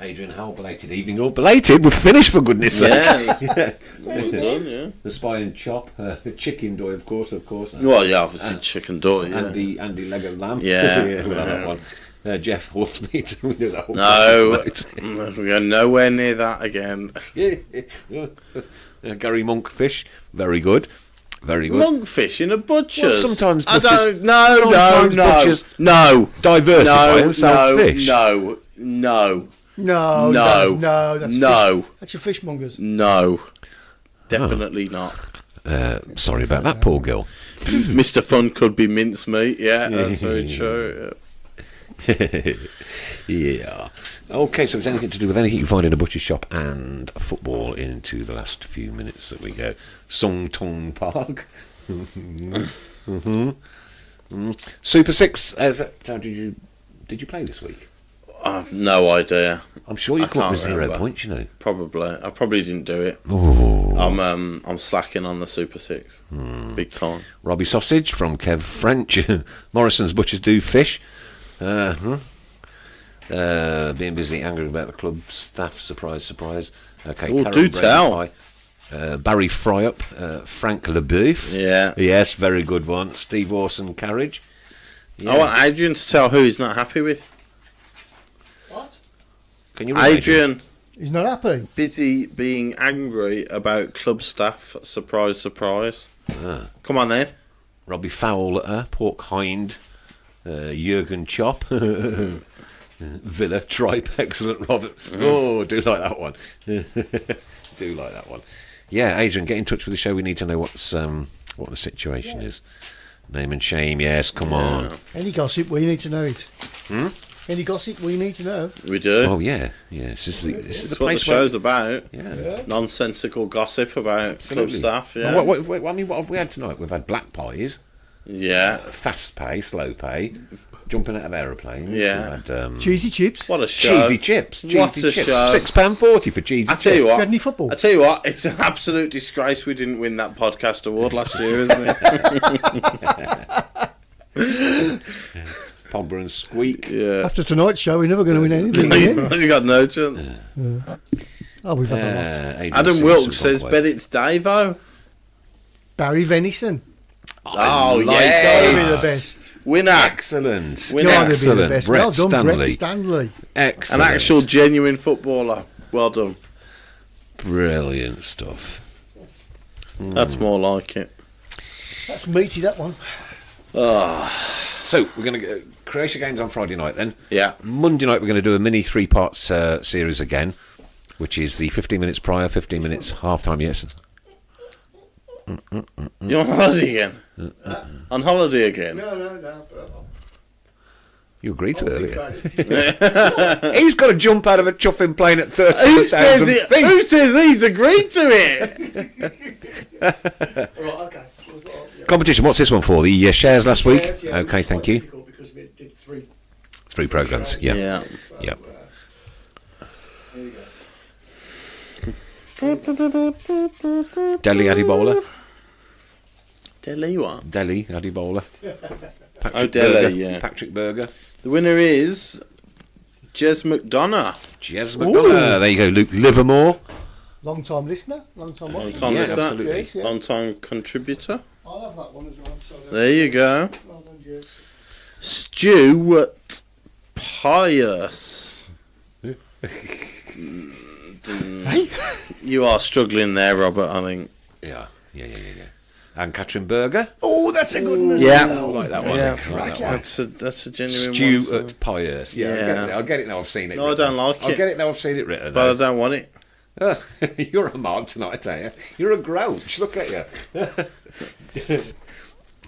Adrian Howell, belated evening. All belated, we're finished for goodness sake. Yeah, almost done, yeah. The Spy and Chop, Chicken Doy, of course. Well, yeah, obviously Chicken Dory, yeah. Andy Leg of Lamb. Yeah. We'll have that one. Jeff Horsemeat. We knew that whole No, we're going nowhere near that again. Gary Monkfish, very good. Very good. Monkfish in a butcher's. Well, sometimes I butchers, don't. No. butchers No. diversify and sell fish. No. No, that's No. fish. That's your fishmongers. No. Definitely not. Sorry about that, poor girl. Mr. Fun could be mincemeat. Yeah, that's very true. Yeah. Okay, so it's anything to do with anything you find in a butcher shop and football into the last few minutes that we go. Sung Tong Park. Super Six. Did you play this week? I've no idea. I'm sure you I come up with can't 0 remember. points, you know. Probably. I probably didn't do it. Ooh. I'm slacking on the Super Six. Big time. Robbie Sausage from Kev French. Morrison's Butchers do fish. Being busy, angry about the club staff. Surprise. Okay, Oh, Karen do Brady tell. Pie. Barry Fryup, Frank LeBeuf. Yeah. Yes, very good one. Steve Orson Carriage. Yeah. I want Adrian to tell who he's not happy with. What? Can you read Adrian, He's not happy. busy being angry about club staff. Surprise. Ah. Come on then. Robbie Fowler, Pork Hind, Jurgen Chop, Villa Tripe, excellent Robert. Oh, do like that one. Do like that one. Yeah, Adrian, get in touch with the show. We need to know what the situation is. Name and shame, yes, come on. Any gossip, we need to know it. Any gossip, we need to know. We do. Oh, yeah. This is the That's what the place show's about. Yeah. Nonsensical gossip about Absolutely. club staff. Yeah. What have we had tonight? We've had black pies, Yeah. fast pay, slow pay, jumping out of aeroplanes. Yeah. We had, Cheesy chips. What a show. cheesy chips. What cheesy a chips. show. £6.40 for cheesy I chips. tell you Have you what. had any football? I tell you what, it's an absolute disgrace we didn't win that podcast award last year, isn't it? Pogba and Squeak. Yeah. After tonight's show, we're never going to win anything again. You got no chance. Oh, we've had a lot. Adrian Adam Simpson Wilkes says, can't bet wait. it's Davo. Barry Venison. Oh, like yeah. Gotta it. be the best. Winner. Excellent. Winner. Gotta be the Excellent. best. Brett Well done, Stanley. Brett Stanley. Excellent. An actual genuine footballer. Well done. Brilliant stuff. That's more like it. That's meaty, that one. So we're going to go Croatia games on Friday night then. Yeah. Monday night we're going to do a mini 3-part series again, which is the 15 minutes prior, 15 minutes half-time, yes. You're on holiday again? On holiday again? No. You agreed to it earlier. He's got to jump out of a chuffing plane at Who says 30,000 it? feet. Who says he's agreed to it? Right, okay. Competition, what's this one for? The shares last week? Okay, thank you. Because we did 3. 3 programmes, yeah. Yeah. Yeah. Delhi Adibola. Delhi what? Delhi Adibola. Oh, Delhi, yeah. Patrick Berger. The winner is Jez McDonough. Jez McDonough. There you go, Luke Livermore. Long time listener, long time watcher. Long time Yeah, listener. absolutely. Jez, yeah. Long time contributor. I'll have that one as well. So There you go. well done, Jez. Stuart Pius. Hey? You are struggling there, Robert, I think. Yeah. And Katrin Berger. Oh, that's a good one as Yeah. well. I like that one. Yeah. I like that one. That's a genuine one. Stuart Pius. Yeah. I'll get it now I've seen it. No, I written. don't like I'll it. get it now I've seen it written. But I don't want it. You're a mark tonight, I tell you. You're a grouch. Look at you.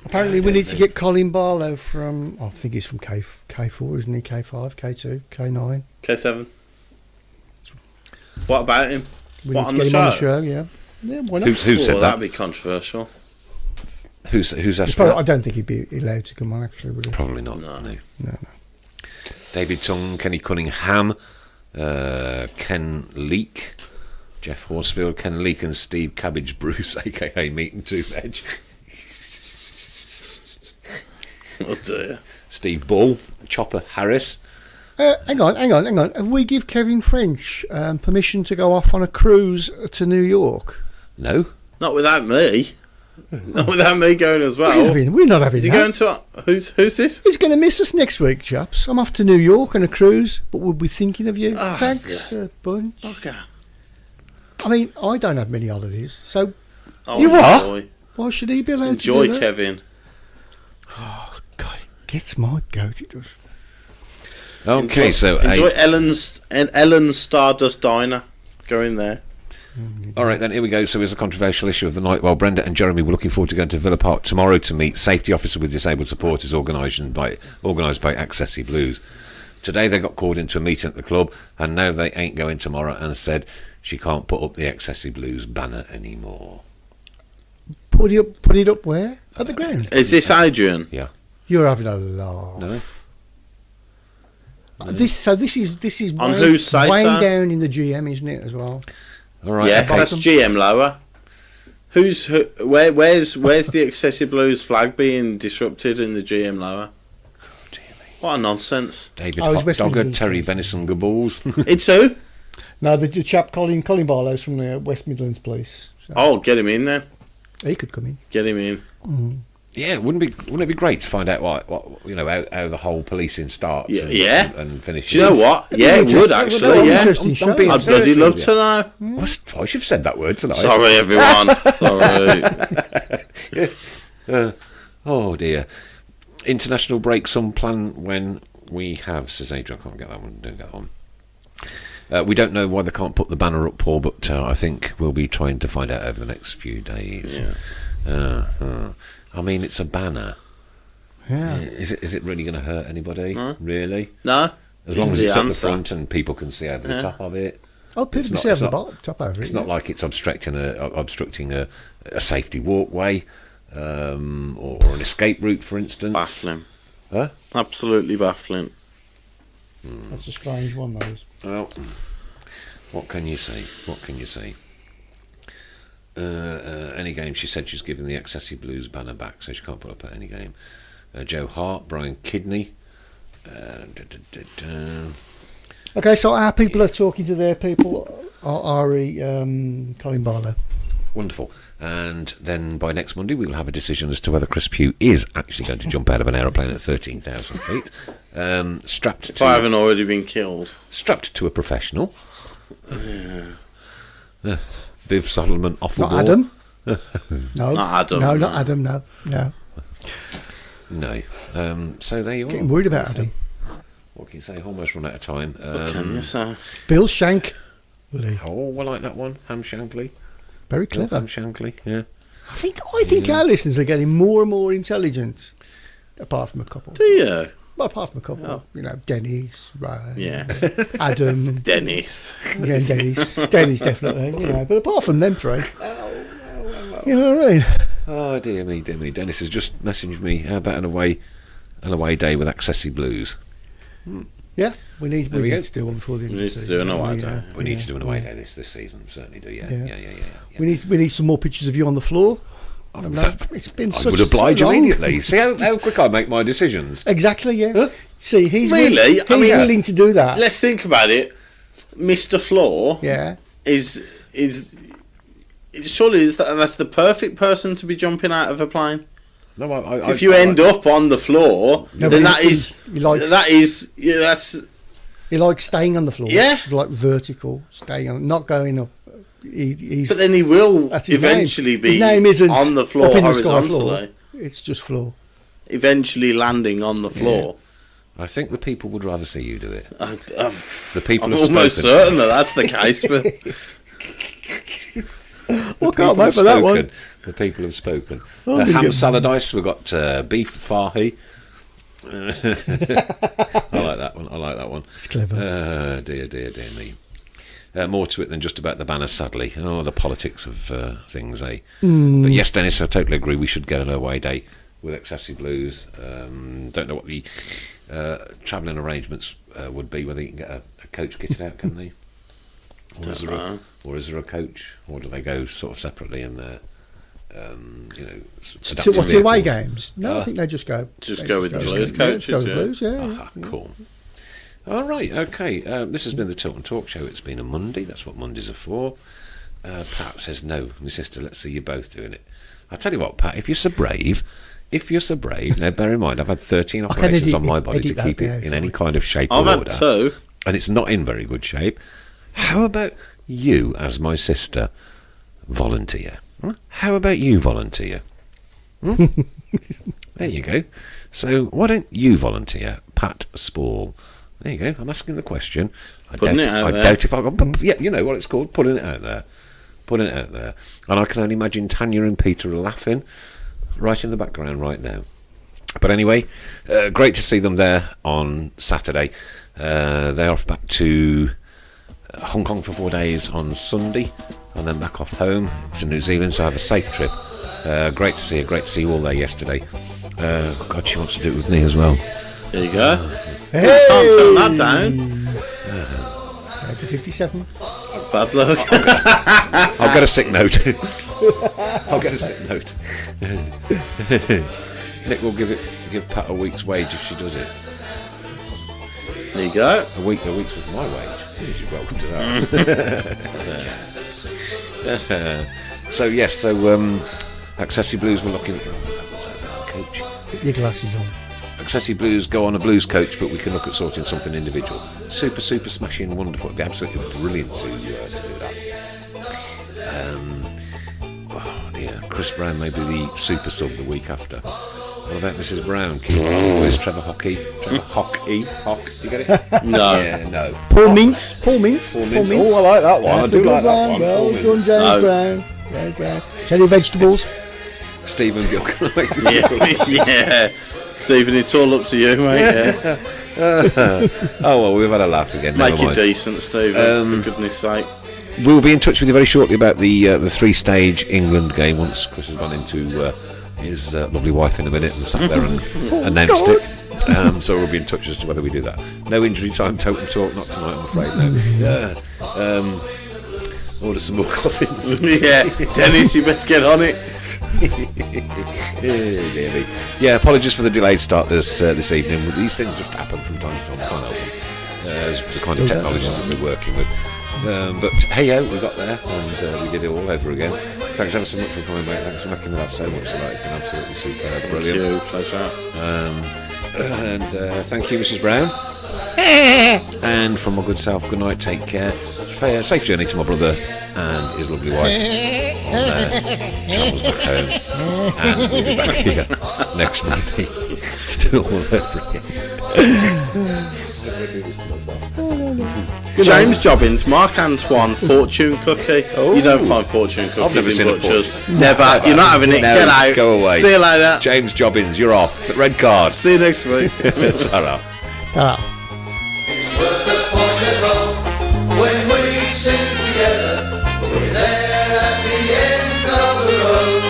Apparently, we need to get Colin Barlow from. I think he's from K4, isn't he? K5, K2, K9. K7. What about him? We What, need on to the get him on the show? show. Yeah. Yeah, why not? Who said That'd that? be controversial. Who's It's asked probably- that? I don't think he'd be allowed to come on. Actually, would he? Probably not. No. No. David Tung, Kenny Cunningham, Ken Leake, Jeff Horsfield, Ken Leake, and Steve Cabbage Bruce, aka Meat and Two Veg. Oh dear. Steve Bull, Chopper Harris. Hang on. Have we give Kevin French permission to go off on a cruise to New York? No. Not without me. Not without me going as well. We're not having Is he that. going to? Who's this? He's going to miss us next week, chaps. I'm off to New York on a cruise, but we'll be thinking of you. Ah, Thanks, Bunch. Okay. I mean, I don't have many holidays, so Oh, You what? Enjoy, why should he be allowed enjoy to do that? Kevin. God, it gets my goat, it does. Okay, enjoy, so enjoy Ellen's Stardust Diner. Go in there. all right then. Here we go. So here's a controversial issue of the night. While Brenda and Jeremy were looking forward to going to Villa Park tomorrow to meet safety officer with disabled supporters organised by Accessi Blues. Today they got called into a meeting at the club, and now they ain't going tomorrow, and said she can't put up the Accessi Blues banner anymore. Put it up where? At the ground. Is this Adrian? Yeah. You're having a laugh. No. This is On way, whose say way so? down in the GM, isn't it, as well? All right. Yeah, okay. that's GM lower. Where's the Excessive Blues flag being disrupted in the GM lower? What a nonsense! David Oh, it's Hot West Dogger, Midlands. Terry Venison Gaballs. It's who? No, the chap Colin Barlow's from the West Midlands Police. So Oh, get him in then. he could come in. Get him in. Yeah, wouldn't it be great to find out what how the whole policing starts? Yeah. and finishes. Do you know what? Yeah, it would actually. Yeah, Interesting show. being I'd serious bloody with love you. to know. Well, twice you've said that word tonight. Sorry, everyone. Sorry. Oh dear. International break, some plan when we have, says Adrian. I can't get that one. Don't get that one. We don't know why they can't put the banner up, Paul, but I think we'll be trying to find out over the next few days. Yeah. I mean, it's a banner. Yeah. Is it really going to hurt anybody? No. Really? No. As long as the it's at the answer. front and people can see over the Yeah. top of it. Oh, people It's can not- see over it's the not- bottom, top over it. It's not like it's obstructing a safety walkway or an escape route, for instance. Baffling. Huh? Absolutely baffling. That's a strange one, those. Well, what can you say? What can you say? Any game, she said she's giving the Excessi Blues banner back, so she can't put up at any game. Joe Hart, Brian Kidney. Okay, so our people are talking to their people. Ari, Colin Barlow. Wonderful. And then by next Monday, we will have a decision as to whether Chris Pugh is actually going to jump out of an aeroplane at 13,000 feet. Strapped If I haven't already been killed. strapped to a professional. Viv Saddleman off the Not ball. Adam. No. Not Adam, No, no. not Adam, no. No. No. So there you are. Getting worried about What can you Adam. say? What can you say? Almost run out of time. What can you say? Bill Shank. Lee. Oh, I like that one. Ham Shankly. Very Bill clever. Ham Shankly, yeah. I think our listeners are getting more and more intelligent. Apart from a couple. Do you? Well, apart from a couple. Oh. You know, Dennis, Ray, Yeah. Adam. Dennis. Again, Dennis. Dennis, definitely. You know, but apart from them three. You know what I mean? Oh, dear me, dear me. Dennis has just messaged me. How about an away day with Accessi Blues? Yeah, we need There we go. to do one before the end We of need the to season. do an don't away we? day. We need Yeah. to do an away day this season. Certainly do, yeah. Yeah. Yeah. We need some more pictures of you on the floor. Oh, No, that- it's been I such would oblige so long. immediately. See how quick I make my decisions. Exactly, yeah. Huh? See, he's Really? he's I mean- willing to do that. Let's think about it. Mr. Floor Yeah. is surely that's the perfect person to be jumping out of a plane. No, If you end up on the floor, No, then but that is he likes- that's He likes staying on the floor. Yeah. Sort of like vertical, staying on, not going up. He's but then he will that's his eventually name. be His name isn't on the floor up in the sky horizontally. floor. It's just floor. Eventually landing on the floor. I think the people would rather see you do it. I'm The people I'm have almost spoken. certain that that's the case, but Well, People can't wait have for that one. spoken. The people have spoken. Oh, we Ham get- salad ice. We've got beef fahi. I like that one. It's clever. Dear me. More to it than just about the banner, sadly. Oh, the politics of things, eh? But yes, Dennis, I totally agree. We should get an away day with Excessi Blues. Don't know what the travelling arrangements would be, whether you can get a coach kitted out, can they? Or is there a coach? Or do they go sort of separately in their, So adaptive what's the away vehicles? games? No, I think they just go. Just they go with the Blues Yeah, coaches, go with the yeah. Blues, yeah. Aha, cool. All right, okay. This has been the Tilton Talk Show. It's been a Monday. That's what Mondays are for. Pat says, no, my sister, let's see you both doing it. I'll tell you what, Pat, if you're so brave, now bear in mind, I've had 13 can operations edit on my it- body to edit that keep it down, in sorry. any kind of shape I've or had order. two. And it's not in very good shape. How about you, as my sister, volunteer? Huh? How about you volunteer? Hmm? There you go. So why don't you volunteer, Pat Spall? There you go. I'm asking the question. Putting it out there. doubt if I got. Yeah, you know what it's called. Putting it out there. Putting it out there. And I can only imagine Tanya and Peter are laughing right in the background right now. But anyway, great to see them there on Saturday. They're off back to Hong Kong for 4 days on Sunday, and then back off home to New Zealand. So have a safe trip. Great to see her. Great to see you all there yesterday. God, she wants to do it with me as well. There you go. Hey! Can't turn that down. To 57. Bad luck. I'll get a sick note. I'll get a sick note. Nick will give Pat a week's wage if she does it. There you go. A week's with my wage. You're welcome to that. So Accessi Blues were looking at coach. Put your glasses on. Accessi Blues go on a blues coach, but we can look at sorting something individual. Super smashing wonderful. It'd be absolutely brilliant to do that. Oh dear, Chris Brown may be the super sub the week after. What about Mrs. Brown? Keep on. Where's Trevor Hockey? Trevor Hockey? Hock? Do you get it? No. Yeah, no. Paul Mintz. Paul Mintz. Paul Mintz. Oh, I like that one. That's I do a good like that one. Well Paul done, Mintz. James No. Brown. James Brown. Teddy Vegetables. Stephen Gilchrist. Yeah. Stephen, it's all up to you, mate. Yeah. Oh, well, we've had a laugh again. Make Never it mind. decent, Stephen, for goodness sake. We'll be in touch with you very shortly about the three-stage England game once Chris has gone into his lovely wife in a minute and sat there and announced it. So we'll be in touch as to whether we do that. No injury time, Tilton Talk, not tonight, I'm afraid. No. Order some more coffins. Yeah, Dennis, you best get on it. Dear me. Yeah, apologies for the delayed start this evening. These things just happen from time to time. Can't help them. As the kind of technologies that we're working with. But hey ho, we got there and we did it all over again. Thanks ever so much for coming, mate. Thanks for making me laugh so much tonight. It's been absolutely super. Brilliant. Thank you, pleasure. And thank you, Mrs. Brown. And from my good self, good night, take care. Safe journey to my brother and his lovely wife. Travels back home. And we'll be back here next Monday to do it all over again. James Jobbins, Mark Antoine, fortune cookie. Oh. You don't find fortune cookies never seen in a butchers. fortune. Never. You're not having it. No, Get out. go away. See you later. James Jobbins, you're off. Red card. See you next week. Ta-ra. Ah. It's worth the pointed road when we sing together. We're there at the end of the road.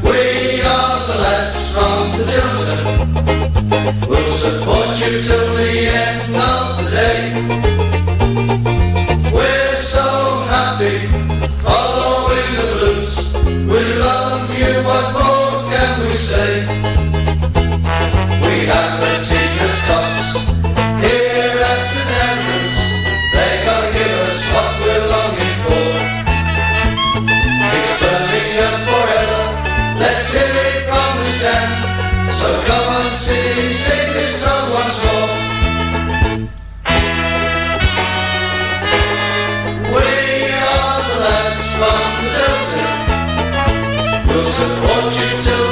We are the lads from the Tilton. We'll support you till the end of the day. We're so happy following the blues. We love you, what more can we say? We have the tickets tops here at St Andrews. They're gonna give us what we're longing for. It's turning up forever. Let's hear it from the stand. So come on, sing this song once more. We are the lads from the Tilton. We'll support you till